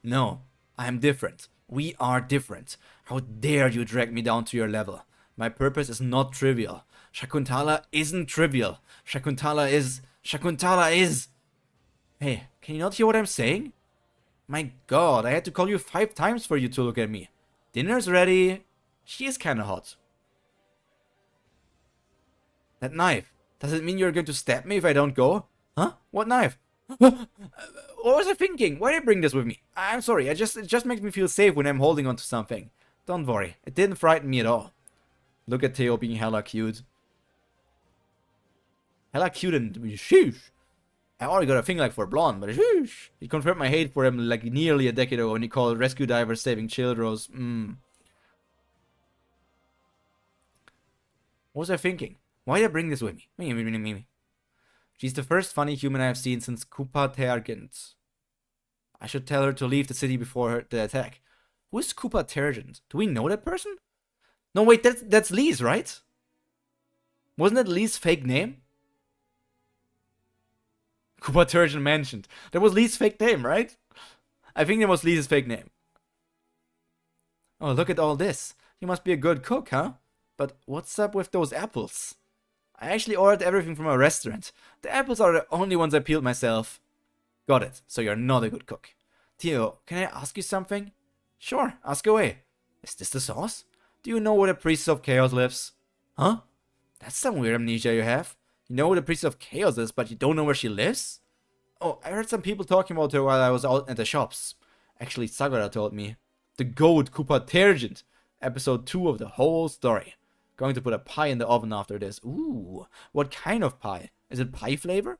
[SPEAKER 1] No, I am different. We are different. How dare you drag me down to your level? My purpose is not trivial. Shakuntala isn't trivial. Shakuntala is... Hey, can you not hear what I'm saying? My god, I had to call you 5 times for you to look at me. Dinner's ready. She is kinda hot. That knife. Does it mean you're going to stab me if I don't go? Huh? What knife? What was I thinking? Why did I bring this with me? I'm sorry, it just makes me feel safe when I'm holding onto something. Don't worry, it didn't frighten me at all. Look at Theo being hella cute. Hella cute and sheesh. I already got a thing like for blonde, but sheesh. He confirmed my hate for him like nearly a decade ago when he called rescue divers saving children. What was I thinking? Why did I bring this with me? She's the first funny human I have seen since Kupa Tergent. I should tell her to leave the city before the attack. Who is Kupa Tergent? Do we know that person? No, wait, that's Lee's, right? Wasn't that Lee's fake name? Kupa Tergent mentioned. That was Lee's fake name, right? I think that was Lee's fake name. Oh, look at all this. You must be a good cook, huh? But what's up with those apples? I actually ordered everything from a restaurant. The apples are the only ones I peeled myself. Got it, so you're not a good cook. Theo, can I ask you something? Sure, ask away. Is this the sauce? Do you know where the Priestess of Chaos lives? Huh? That's some weird amnesia you have. You know where the Priestess of Chaos is, but you don't know where she lives? Oh, I heard some people talking about her while I was out at the shops. Actually, Sagara told me. The goat Kupa Tergent. Episode 2 of the whole story. Going to put a pie in the oven after this. Ooh, what kind of pie? Is it pie flavor?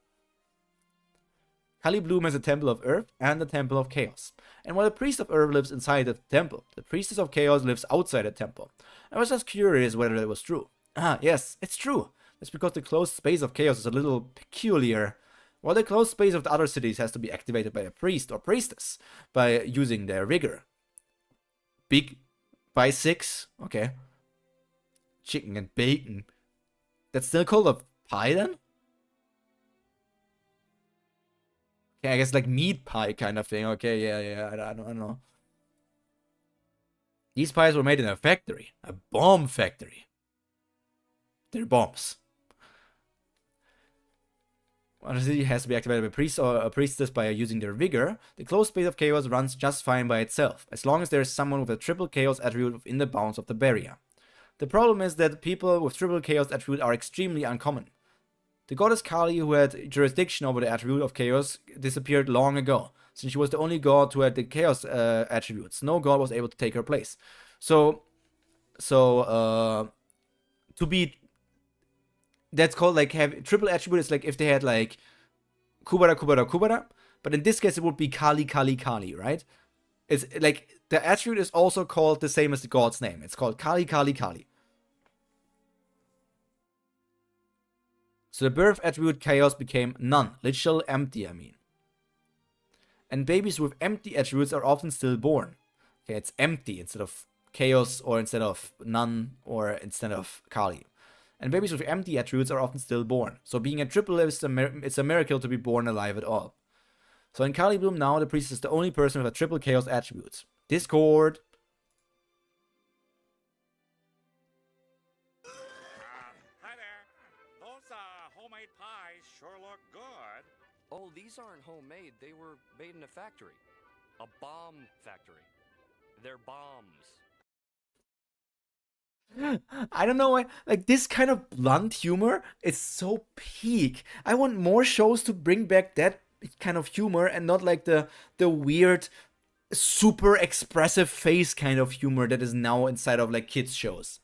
[SPEAKER 1] Kali Bloom has a Temple of Earth and a Temple of Chaos. And while the Priest of Earth lives inside the temple, the Priestess of Chaos lives outside the temple. I was just curious whether that was true. Ah, yes, it's true. That's because the closed space of Chaos is a little peculiar. While the closed space of the other cities has to be activated by a priest or priestess by using their vigor. Big by 6? Okay. Chicken and bacon. That's still called a pie then? Okay, I guess like meat pie kind of thing. Okay, yeah, I don't know. These pies were made in a factory. A bomb factory. They're bombs. When a city has to be activated by a priest or a priestess by using their vigor, the closed space of chaos runs just fine by itself, as long as there is someone with a triple chaos attribute within the bounds of the barrier. The problem is that people with triple chaos attribute are extremely uncommon. The goddess Kali, who had jurisdiction over the attribute of chaos, disappeared long ago, since she was the only god who had the chaos attributes. No god was able to take her place. So So to be, that's called like have triple attribute is like if they had like Kubera, Kubera, Kubera, but in this case it would be Kali, Kali, Kali, right? It's like the attribute is also called the same as the god's name. It's called Kali, Kali, Kali. So the birth attribute chaos became none, literal empty, I mean. And babies with empty attributes are often stillborn. Okay, it's empty instead of chaos or instead of none or instead of Kali. And babies with empty attributes are often stillborn. So being a triple is it's a miracle to be born alive at all. So in Kali Bloom now, the priest is the only person with a triple chaos attribute. Discord.
[SPEAKER 2] Hi there. Those homemade pies sure look good.
[SPEAKER 8] Oh, these aren't homemade. They were made in a factory. A bomb factory. They're bombs.
[SPEAKER 1] I don't know why, like this kind of blunt humor is so peak. I want more shows to bring back that kind of humor and not like the weird, super expressive face kind of humor that is now inside of like kids shows.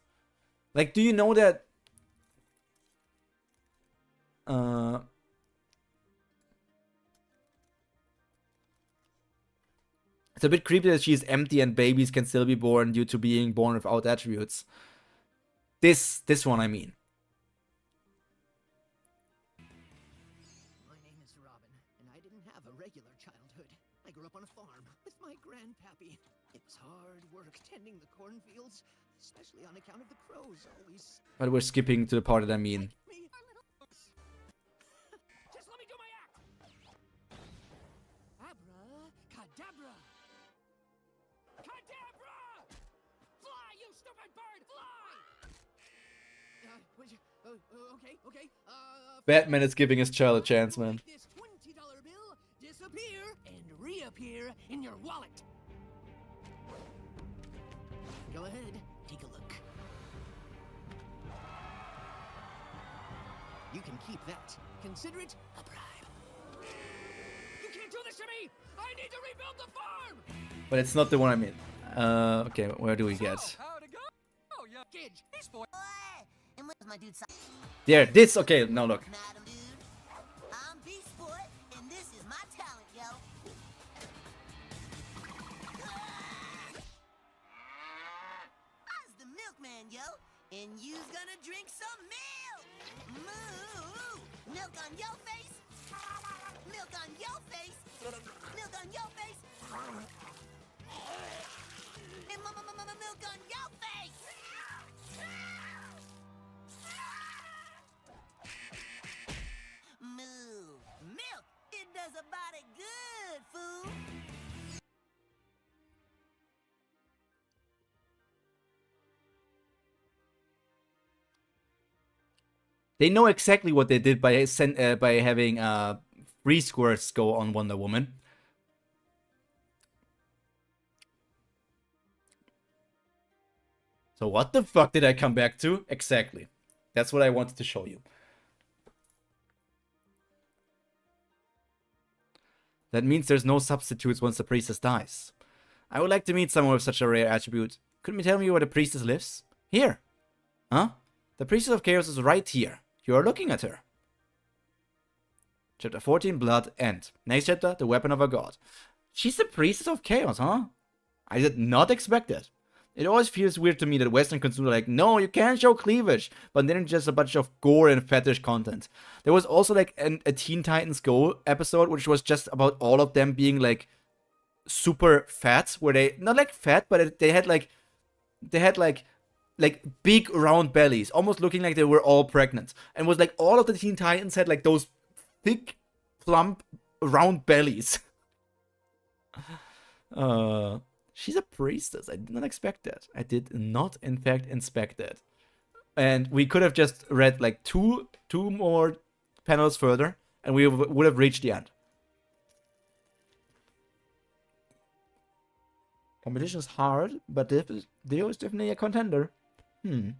[SPEAKER 1] Like, do you know that? It's a bit creepy that she's empty and babies can still be born due to being born without attributes. This one, I mean.
[SPEAKER 9] My name is Robin, and I didn't have a regular childhood. I grew up on a farm with my grandpappy. It was hard work tending the cornfields, especially on account of the crows always.
[SPEAKER 1] But we're skipping to the part that I mean.
[SPEAKER 9] Me, our little just let me do my act. Abracadabra. Cadabra! Fly, you stupid bird, fly! Okay.
[SPEAKER 1] Batman is giving his child a chance, man.
[SPEAKER 9] This $20 bill disappear and reappear in your wallet. Go ahead, take a look. You can keep that. Consider it a bribe. You can't do this to me! I need to rebuild the farm!
[SPEAKER 1] But it's not the one I mean. Okay, where do we get?
[SPEAKER 8] How'd it go? Oh, yeah.
[SPEAKER 9] Gidge,
[SPEAKER 8] He's for
[SPEAKER 10] And where's my dude?
[SPEAKER 1] There, this, okay, now look.
[SPEAKER 10] Madam dude, I'm Beast Boy, and this is my talent, yo. I's the milkman, yo, and you's gonna drink some milk. Moo! Milk on your face. Milk on your face. Milk on your face. And milk on your face. Moo. Milk. It does a body good, fool.
[SPEAKER 1] They know exactly what they did by having free squirts go on Wonder Woman. So what the fuck did I come back to? Exactly. That's what I wanted to show you. That means there's no substitutes once the priestess dies. I would like to meet someone with such a rare attribute. Couldn't you tell me where the priestess lives? Here. Huh? The priestess of chaos is right here. You are looking at her. Chapter 14, Blood, End. Next chapter, the weapon of a god. She's the priestess of chaos, huh? I did not expect that. It always feels weird to me that Western consumers are like, no, you can't show cleavage, but then it's just a bunch of gore and fetish content. There was also like a Teen Titans Go episode, which was just about all of them being like super fat, where they, not like fat, but they had like big round bellies, almost looking like they were all pregnant. And was like all of the Teen Titans had like those thick, plump, round bellies. She's a priestess. I did not expect that. I did not, in fact, inspect that. And we could have just read like two more panels further, and we would have reached the end. Competition is hard, but Dio is definitely a contender. Okay,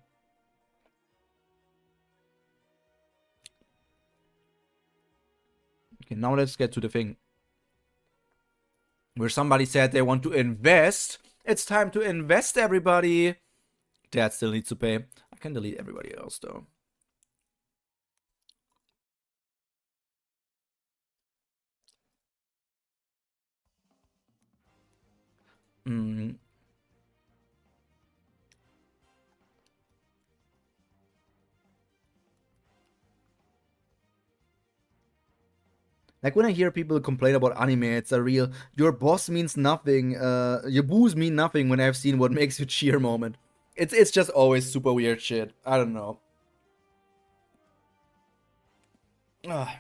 [SPEAKER 1] now let's get to the thing where somebody said they want to invest. It's time to invest, everybody. Dad still needs to pay. I can delete everybody else though. Like when I hear people complain about anime, it's a real your boss means nothing, your boos mean nothing when I've seen what makes you cheer moment. It's just always super weird shit. I don't know. I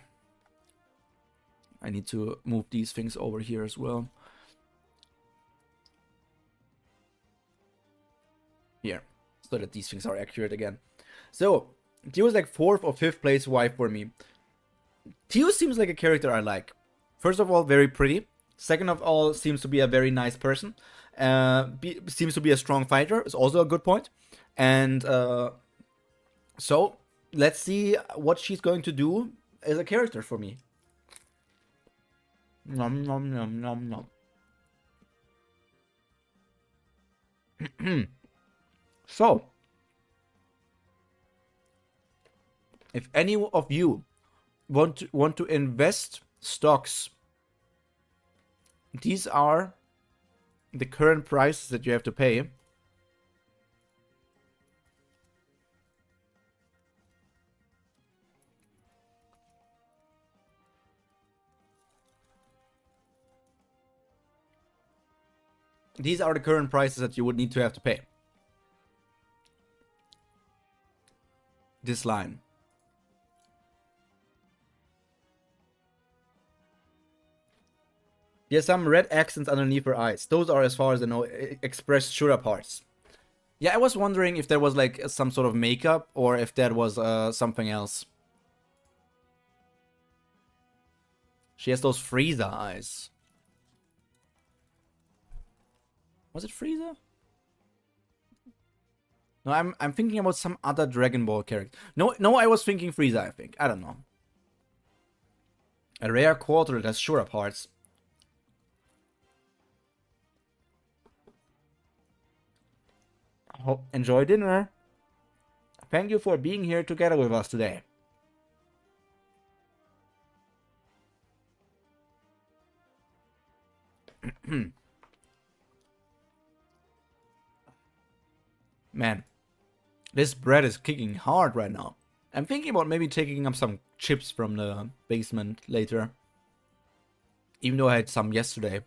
[SPEAKER 1] need to move these things over here as well. Here, so that these things are accurate again. So, Tio's like 4th or 5th place wife for me. Tio seems like a character I like. First of all, very pretty. Second of all, seems to be a very nice person. Seems to be a strong fighter. Is also a good point. And so, let's see what she's going to do as a character for me. Nom nom nom nom nom. So, if any of you want to invest stocks, these are the current prices that you have to pay. These are the current prices that you would need to have to pay. This line. There's some red accents underneath her eyes. Those are, as far as I know, expressed Shura parts. Yeah, I was wondering if there was like some sort of makeup or if that was something else. She has those Frieza eyes. Was it Frieza? No, I'm thinking about some other Dragon Ball character. No, I was thinking Frieza, I think. I don't know. A rare quarter that has Shura parts. Enjoy dinner. Thank you for being here together with us today. Man, this bread is kicking hard right now. I'm thinking about maybe taking up some chips from the basement later. Even though I had some yesterday.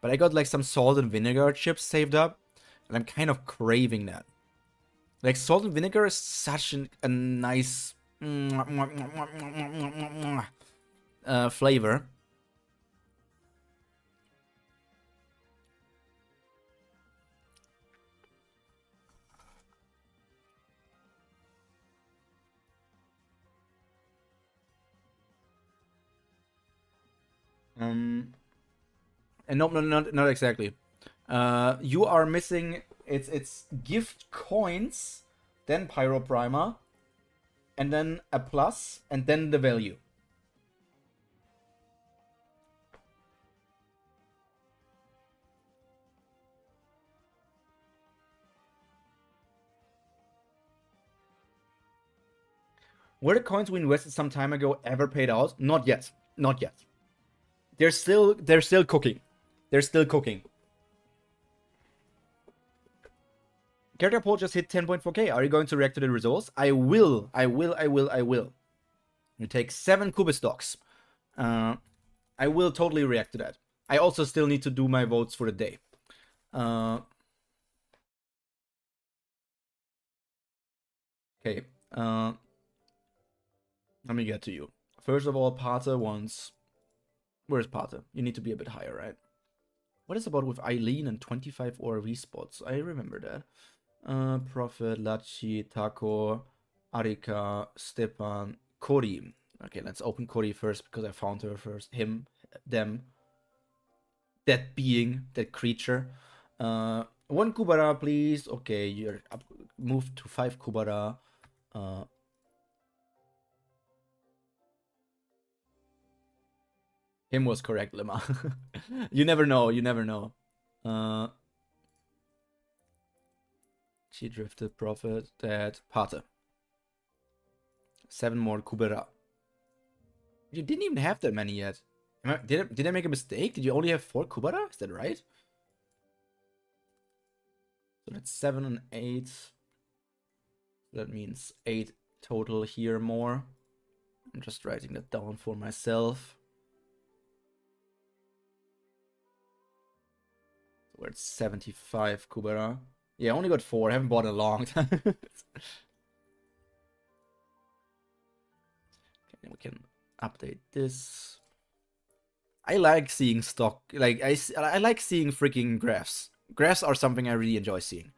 [SPEAKER 1] But I got like some salt and vinegar chips saved up. And I'm kind of craving that. Like salt and vinegar is such a nice flavor. And no, not exactly. You are missing. It's gift coins, then Pyro Prima, and then a plus, and then the value. Were the coins we invested some time ago ever paid out? Not yet. Not yet. They're still cooking. They're still cooking. Character poll just hit 10.4k. Are you going to react to the results? I will. You take 7 Kubis stocks. I will totally react to that. I also still need to do my votes for the day. Okay. Let me get to you. First of all, Pata wants... Where's Pata? You need to be a bit higher, right? What is about with Eileen and 25 ORV spots? I remember that. Prophet, Lachi, Taco, Arika, Stepan, Kori. Okay, let's open Kori first because I found her first. Him, them. That being, that creature. 1 Kubera, please. Okay, you're up, moved to 5 Kubera. Him was correct, Lema. You never know, you never know. She drifted, Prophet, Dad, Pate. 7 more Kubera. You didn't even have that many yet. Did I make a mistake? Did you only have 4 Kubera? Is that right? So that's 7 and 8. That means 8 total here more. I'm just writing that down for myself. So we're at 75 Kubera. Yeah, I only got 4. I haven't bought in a long time. Okay, we can update this. I like seeing stock. Like, I like seeing freaking graphs. Graphs are something I really enjoy seeing.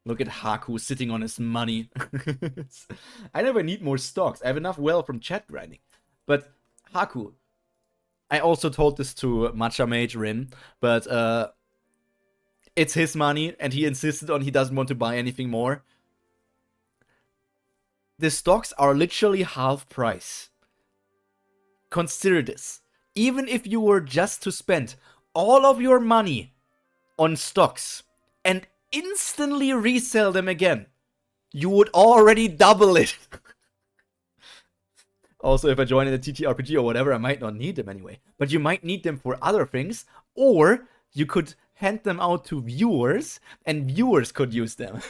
[SPEAKER 1] Look at Haku sitting on his money. I never need more stocks. I have enough wealth from chat grinding. But Haku, I also told this to Matcha Mage Rin, but it's his money and he insisted on he doesn't want to buy anything more. The stocks are literally half price. Consider this. Even if you were just to spend all of your money on stocks and instantly resell them again, you would already double it. Also, if I join in a TTRPG or whatever, I might not need them anyway. But you might need them for other things, or you could hand them out to viewers, and viewers could use them.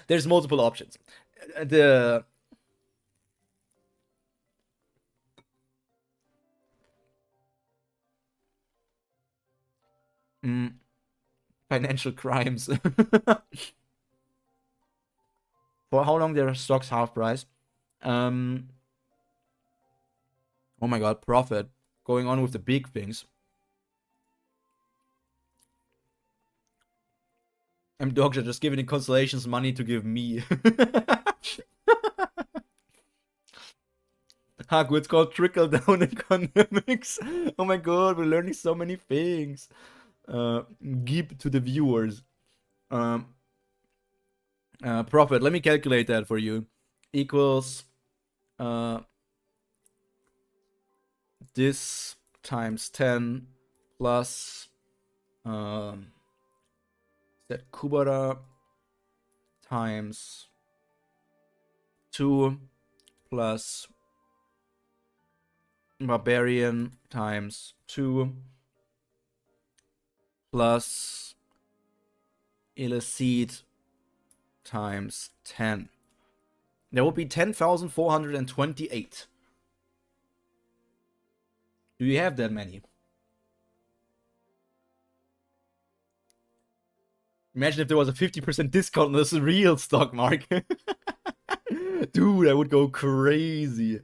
[SPEAKER 1] There's multiple options. The financial crimes. For how long their stocks half price? Oh my god, Prophet. Going on with the big things. Dogs are just giving the constellations money to give me. Haku, it's called trickle down economics. Oh my god, we're learning so many things. Give to the viewers. Profit, let me calculate that for you. Equals this times 10 plus that Kubera times 2 plus Barbarian times 2 plus Illicit times 10. There will be 10,428. Do you have that many? Imagine if there was a 50% discount on this real stock market. Dude, I would go crazy.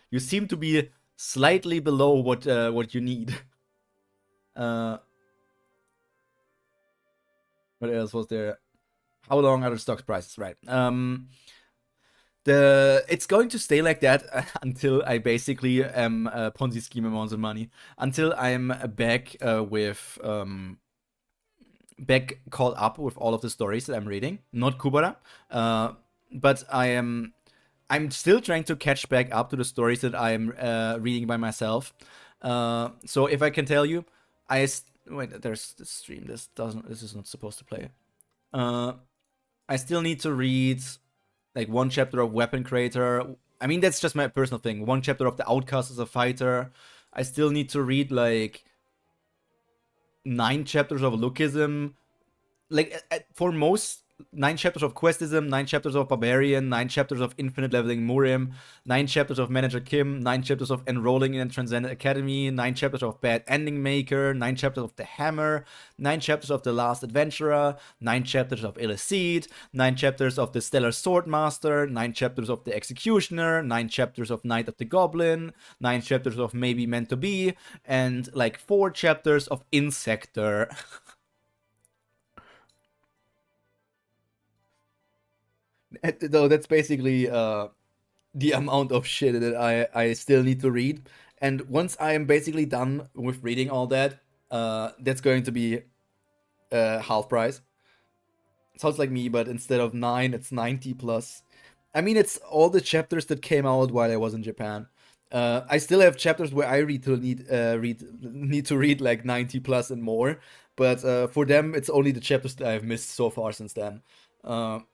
[SPEAKER 1] You seem to be slightly below what you need. What else was there? How long are the stock prices? Right. It's going to stay like that until I basically am Ponzi scheme amounts of money. Until I'm back with back caught up with all of the stories that I'm reading. Not Kubera. But I'm still trying to catch back up to the stories that I'm reading by myself. So if I can tell you, wait, there's the stream. This is not supposed to play. I still need to read like 1 chapter of Weapon Creator. I mean, that's just my personal thing. 1 chapter of The Outcast as a Fighter. I still need to read like 9 chapters of Lookism. Like for most, 9 chapters of Questism, 9 chapters of Barbarian, 9 chapters of Infinite Leveling Murim, 9 chapters of Manager Kim, 9 chapters of Enrolling in a Transcendent Academy, 9 chapters of Bad Ending Maker, 9 chapters of The Hammer, 9 chapters of The Last Adventurer, 9 chapters of Illicit, 9 chapters of The Stellar Swordmaster, 9 chapters of The Executioner, 9 chapters of Night of the Goblin, 9 chapters of Maybe Meant to Be, and like 4 chapters of Insector. Though that's basically the amount of shit that I still need to read. And once I am basically done with reading all that, that's going to be half price. Sounds like me, but instead of 9, it's 90 plus. I mean, it's all the chapters that came out while I was in Japan. I still have chapters where I need to read like 90 plus and more, but for them it's only the chapters that I've missed so far since then. I'm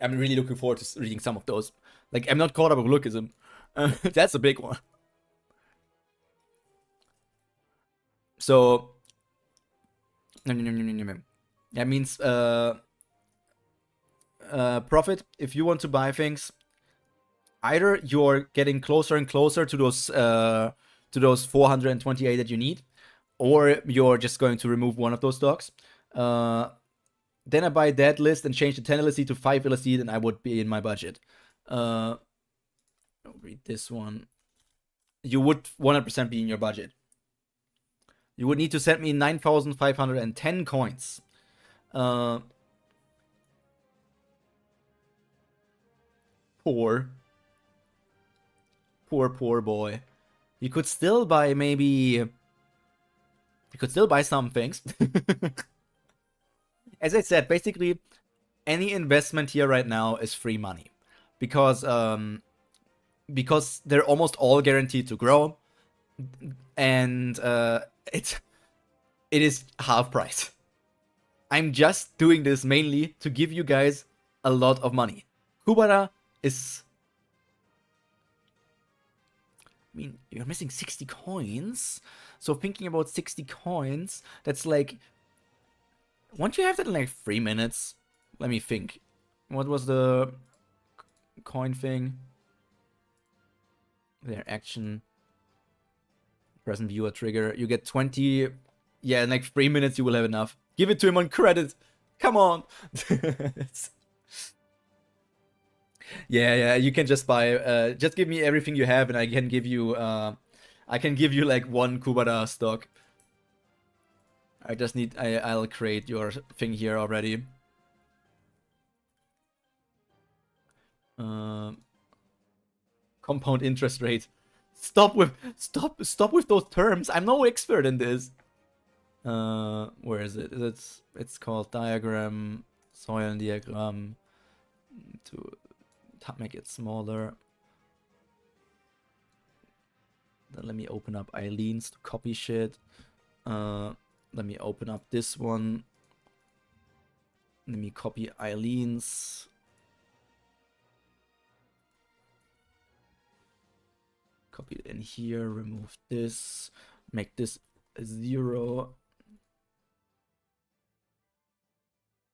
[SPEAKER 1] really looking forward to reading some of those. Like, I'm not caught up with Lookism. That's a big one. So that means profit. If you want to buy things, either you're getting closer and closer to those 428 that you need, or you're just going to remove one of those stocks. Then I buy that list and change the 10 LSD to 5 LSD, then I would be in my budget. I'll read this one. You would 100% be in your budget. You would need to send me 9,510 coins. Poor boy. You could still buy some things. As I said, basically, any investment here right now is free money. Because they're almost all guaranteed to grow. And it is half price. I'm just doing this mainly to give you guys a lot of money. Kubera is... I mean, you're missing 60 coins. So thinking about 60 coins, that's like... Won't you have that in like 3 minutes? Let me think. What was the coin thing? Their action. Present viewer trigger. You get 20. Yeah, in like 3 minutes you will have enough. Give it to him on credit. Come on. Yeah, you can just buy, just give me everything you have and I can give you like 1 Kubera stock. I just need, I'll create your thing here already. Compound interest rate. Stop with those terms. I'm no expert in this. Where is it? It's called diagram, soil diagram. To make it smaller. Then let me open up Eileen's to copy shit. Let me open up this one. Let me copy Eileen's. Copy it in here, remove this, make this a 0.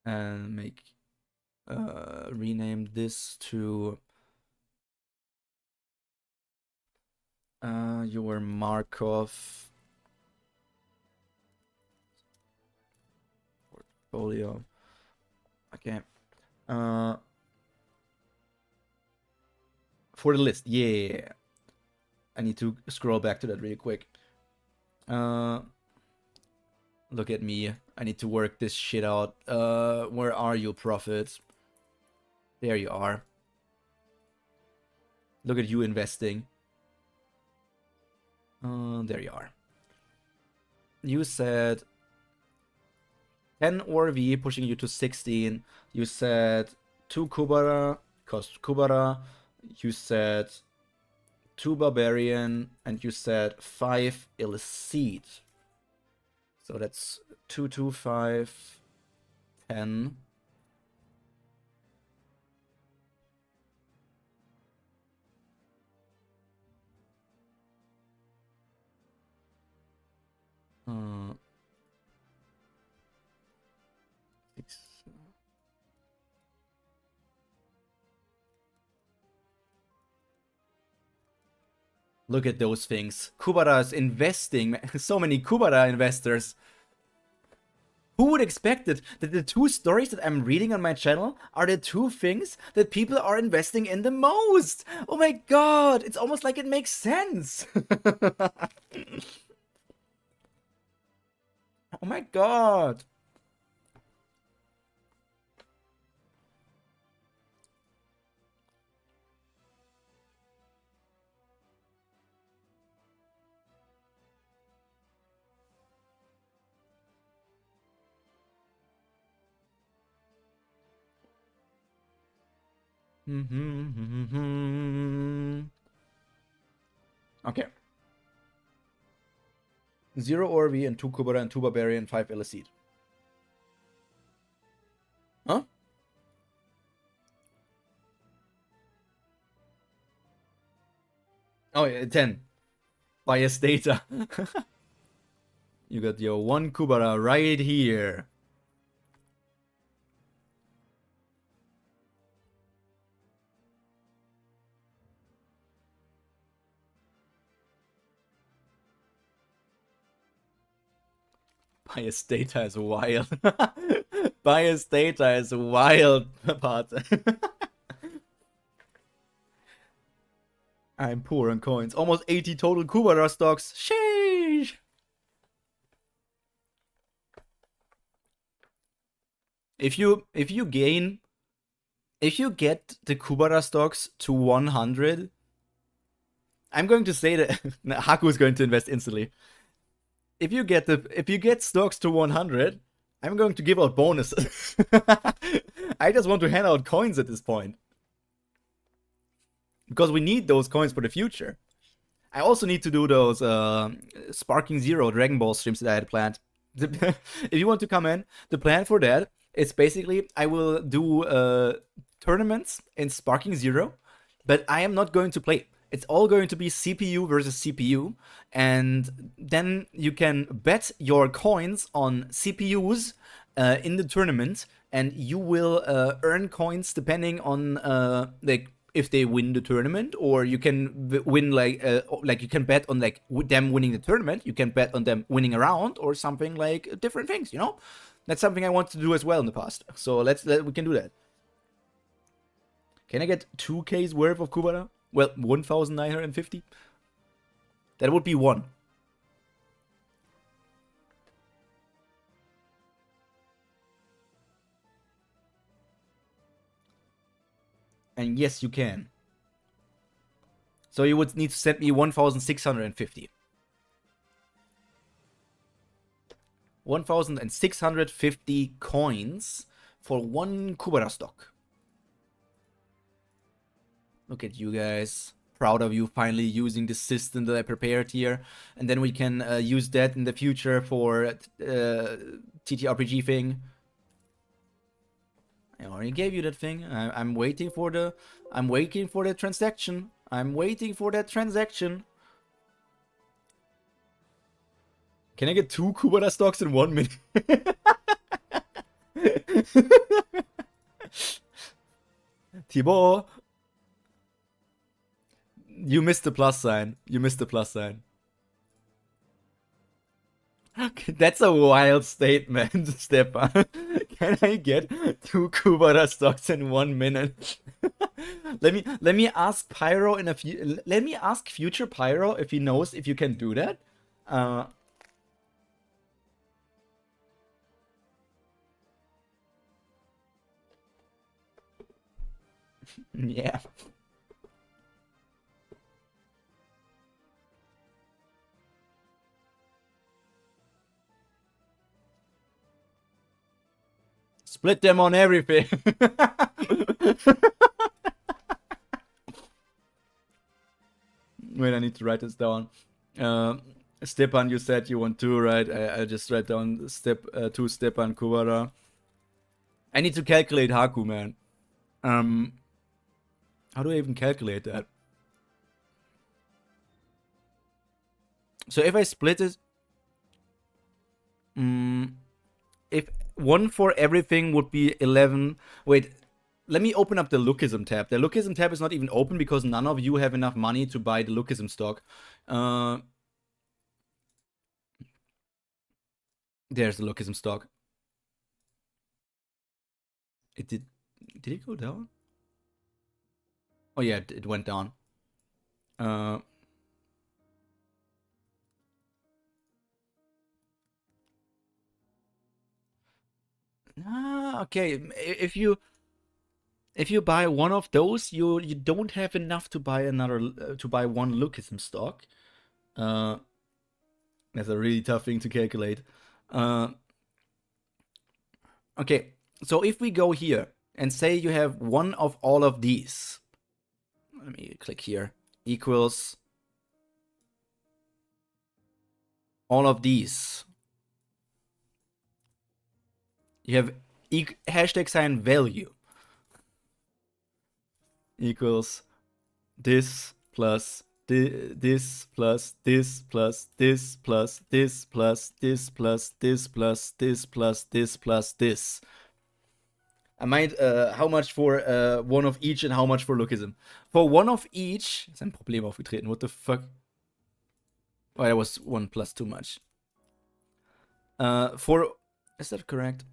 [SPEAKER 1] And make rename this to your Markov portfolio. Okay. For the list, yeah. I need to scroll back to that really quick. Look at me. I need to work this shit out. Where are you, Prophet? There you are. Look at you investing. There you are. You said 10 ORV pushing you to 16. You said 2 Kubera, cost Kubera. You said 2 Barbarian, and you said 5 Illicit. So that's 2, 2, 5, 10. Look at those things. Kubera is investing. So many Kubera investors. Who would expect it that the 2 stories that I'm reading on my channel are the 2 things that people are investing in the most? Oh my god, it's almost like it makes sense. Oh my god. Okay. 0 ORV and 2 Kubera and 2 Barbarian, 5 Illicit. Huh? Oh yeah, 10. Bias data. You got your 1 Kubera right here. Bias data is wild. Bias data is wild, part. I'm poor on coins. Almost 80 total Kubera stocks. Sheesh. If you get the Kubera stocks to 100, I'm going to say that Haku is going to invest instantly. If you get stocks to 100, I'm going to give out bonuses. I just want to hand out coins at this point. Because we need those coins for the future. I also need to do those Sparking Zero Dragon Ball streams that I had planned. If you want to come in, the plan for that is basically I will do tournaments in Sparking Zero, but I am not going to play. It's all going to be CPU versus CPU, and then you can bet your coins on CPUs in the tournament, and you will earn coins depending on like if they win the tournament, or you can win like you can bet on like them winning the tournament. You can bet on them winning a round or something like different things. You know, that's something I want to do as well in the past. So we can do that. Can I get 2K's worth of Kubera? Well, 1,950. That would be 1. And yes, you can. So you would need to send me 1,650. 1,650 coins for 1 Kubera stock. Look at you guys. Proud of you finally using the system that I prepared here. And then we can use that in the future for TTRPG thing. I already gave you that thing. I'm waiting for the transaction. I'm waiting for that transaction. Can I get 2 Kubera stocks in 1 minute? Thibaut, you missed the plus sign. You missed the plus sign. That's a wild statement, Stepan. Can I get 2 Kubera stocks in 1 minute? let me ask Pyro in a few. Let me ask future Pyro if he knows if you can do that. Yeah. Split them on everything. Wait, I need to write this down. Stepan, you said you want 2, right? I just write down 2 Stepan Kubera. I need to calculate Haku, man. How do I even calculate that? So if I split it, if 1 for everything would be 11. Wait, let me open up the Lookism tab. The Lookism tab is not even open because none of you have enough money to buy the Lookism stock. There's the Lookism stock. Did it go down? Oh yeah, it went down. Okay. If you buy one of those, you don't have enough to buy another to buy 1 Lookism stock. That's a really tough thing to calculate. Okay, so if we go here and say you have 1 of all of these, let me click here, equals all of these. You have hashtag sign value equals this plus this plus this plus this plus this plus this plus this plus this plus this plus this. I might, how much for one of each and how much for Lookism? For one of each, ist ein Problem aufgetreten, what the fuck? Oh, that was 1 plus too much. Is that correct?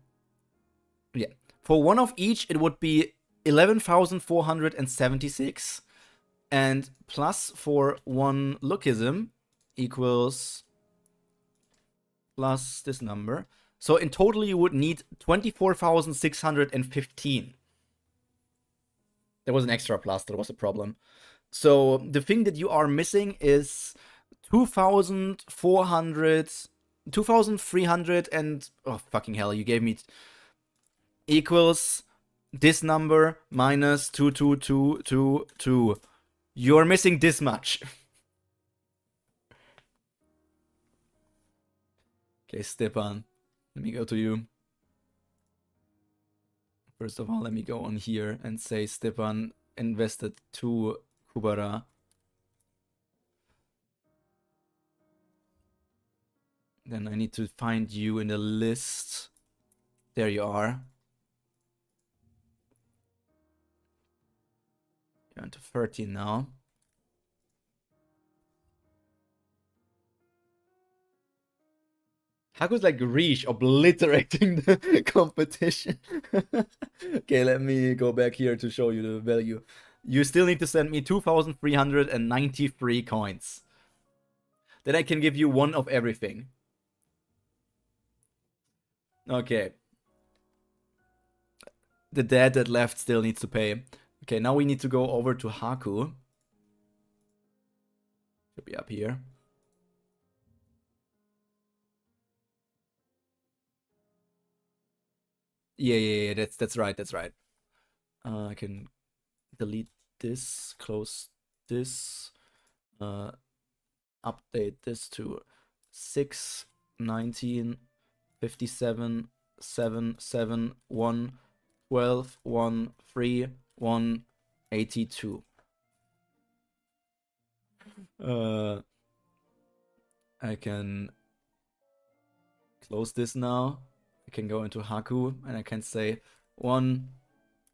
[SPEAKER 1] Yeah. For one of each, it would be 11,476. And plus for one Lookism equals plus this number. So in total, you would need 24,615. There was an extra plus, that was a problem. So the thing that you are missing is 2,300 and, oh fucking hell, you gave me equals this number minus 22222. You're missing this much. Okay, Stepan, let me go to you. First of all, let me go on here and say Stepan invested 2 Kubera. Then I need to find you in the list. There you are. You're into 13 now. Haku's like Reach obliterating the competition. Okay, let me go back here to show you the value. You still need to send me 2,393 coins. Then I can give you one of everything. Okay. The dad that left still needs to pay. Okay, now we need to go over to Haku. Should be up here. Yeah, that's right, that's right. I can delete this, close this, update this to 6, 19, 57, 7, 7, 1, 12, 1, 3, 1, 82. I can close this now. I can go into Haku and I can say 1,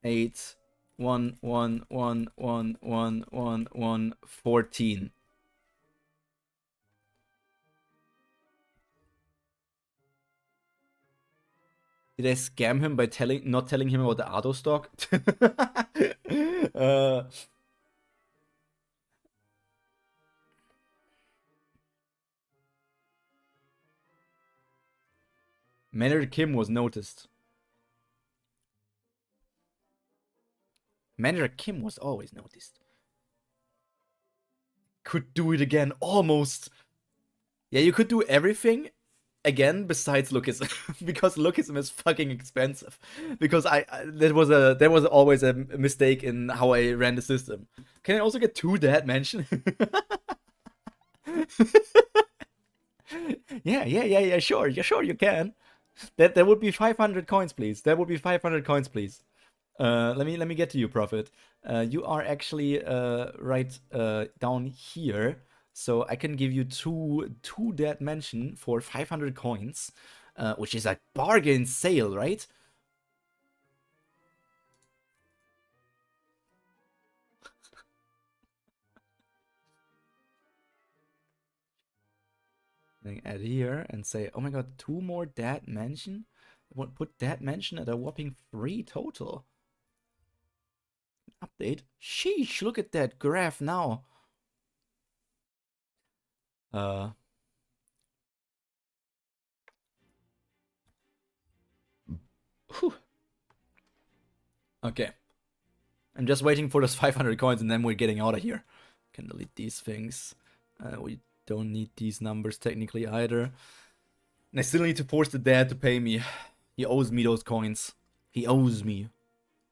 [SPEAKER 1] 8, 1, 1, 1, 1, 1, 1, 1, 14. Did I scam him by not telling him about the Ado stock? Manager Kim was noticed. Manager Kim was always noticed. Could do it again, almost. Yeah, you could do everything again besides Lookism, because Lookism is fucking expensive. Because there was always a mistake in how I ran the system. Can I also get 2 Dad Mansion? Yeah, sure you can. That would be 500 coins, please. That would be 500 coins, please. Let me get to you, Prophet. You are actually right down here, so I can give you two Dead Mansion for 500 coins, which is a bargain sale, right? Then add here and say, oh my god, 2 more Dead Mansion? Put Dead Mansion at a whopping 3 total. Update. Sheesh, look at that graph now. Whew. Okay. I'm just waiting for those 500 coins and then we're getting out of here. Can delete these things. We don't need these numbers technically either. And I still need to force the dad to pay me. He owes me those coins. He owes me.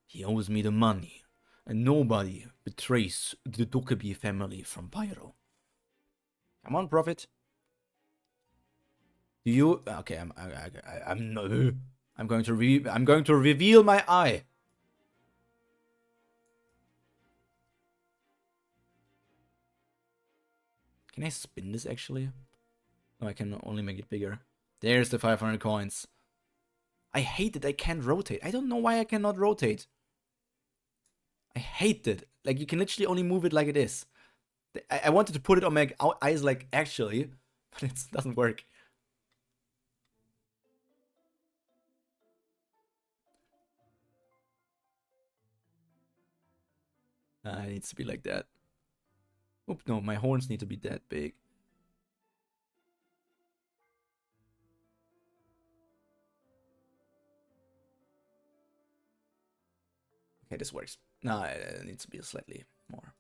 [SPEAKER 1] He owes me the money. And nobody betrays the Dokkaebi family from Pyro. Come on, Prophet. Do you? Okay, I'm no. I'm going to reveal my eye. Can I spin this actually? No, I can only make it bigger. There's the 500 coins. I hate that I can't rotate. I don't know why I cannot rotate. I hate it. Like, you can literally only move it like it is. I wanted to put it on my eyes like actually, but it doesn't work. It needs to be like that. Oop, no, my horns need to be that big. Okay, this works. No, it needs to be slightly more.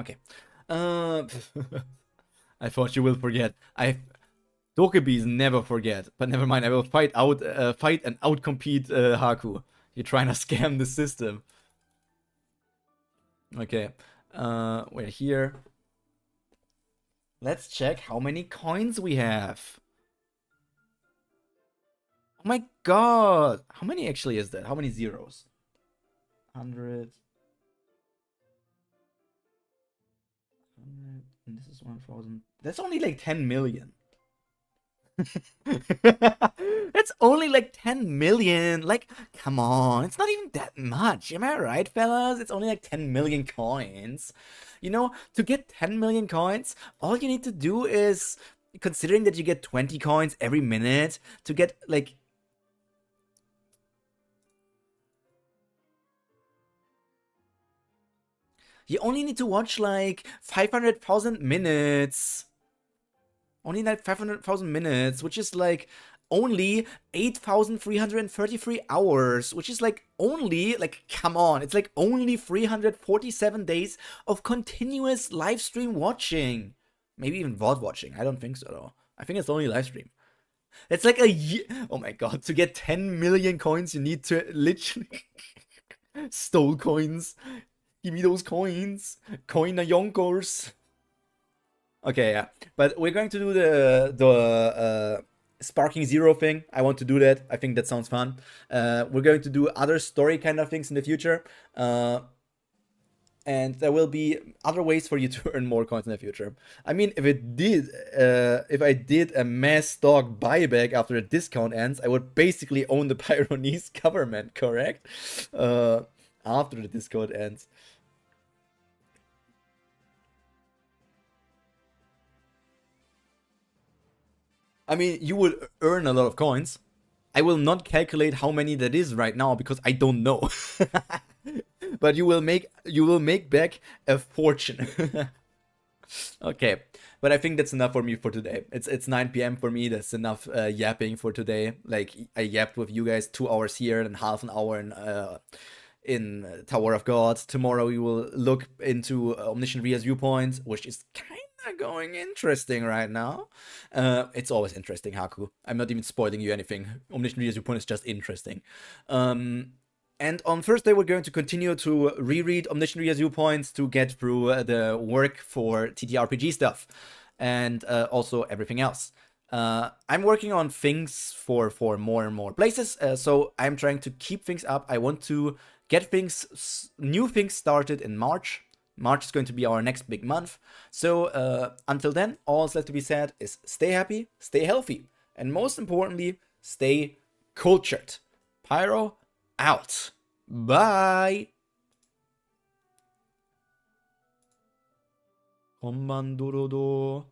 [SPEAKER 1] Okay. I thought you will forget. Dokebis never forget, but never mind. I will fight and outcompete Haku. You're trying to scam the system. Okay. We're here. Let's check how many coins we have. Oh my god! How many actually is that? How many zeros? 100. And this is 1,000. That's only like 10 million. That's only like 10 million. Like, come on. It's not even that much. Am I right, fellas? It's only like 10 million coins. You know, to get 10 million coins, all you need to do is, considering that you get 20 coins every minute, to get like... You only need to watch like 500,000 minutes. Only like 500,000 minutes, which is like only 8,333 hours, which is like only, like, come on, it's like only 347 days of continuous live stream watching. Maybe even VOD watching. I don't think so, though. I think it's only live stream. It's like a year. Oh my god, to get 10 million coins, you need to literally stole coins. Give me those coins. Coin a yonkers. Okay, yeah. But we're going to do the Sparking Zero thing. I want to do that. I think that sounds fun. We're going to do other story kind of things in the future. And there will be other ways for you to earn more coins in the future. I mean, if I did a mass stock buyback after the discount ends, I would basically own the Pyronese government, correct? After the discount ends. I mean, you would earn a lot of coins. I will not calculate how many that is right now because I don't know. But you will make back a fortune. Okay, but I think that's enough for me for today. It's 9 p.m. for me. That's enough yapping for today. Like, I yapped with you guys 2 hours here and half an hour in Tower of God. Tomorrow we will look into Omniscient Ria's viewpoint, which is kind of going interesting right now. It's always interesting, Haku. I'm not even spoiling you anything. Omniscient Ria's viewpoint is just interesting. And on Thursday, we're going to continue to reread Omniscient Ria's viewpoints to get through the work for TTRPG stuff and also everything else. I'm working on things for more and more places, so I'm trying to keep things up. I want to get new things started in March. March is going to be our next big month. So until then, all that's left to be said is stay happy, stay healthy, and most importantly, stay cultured. Pyro out. Bye. Kommandorodo.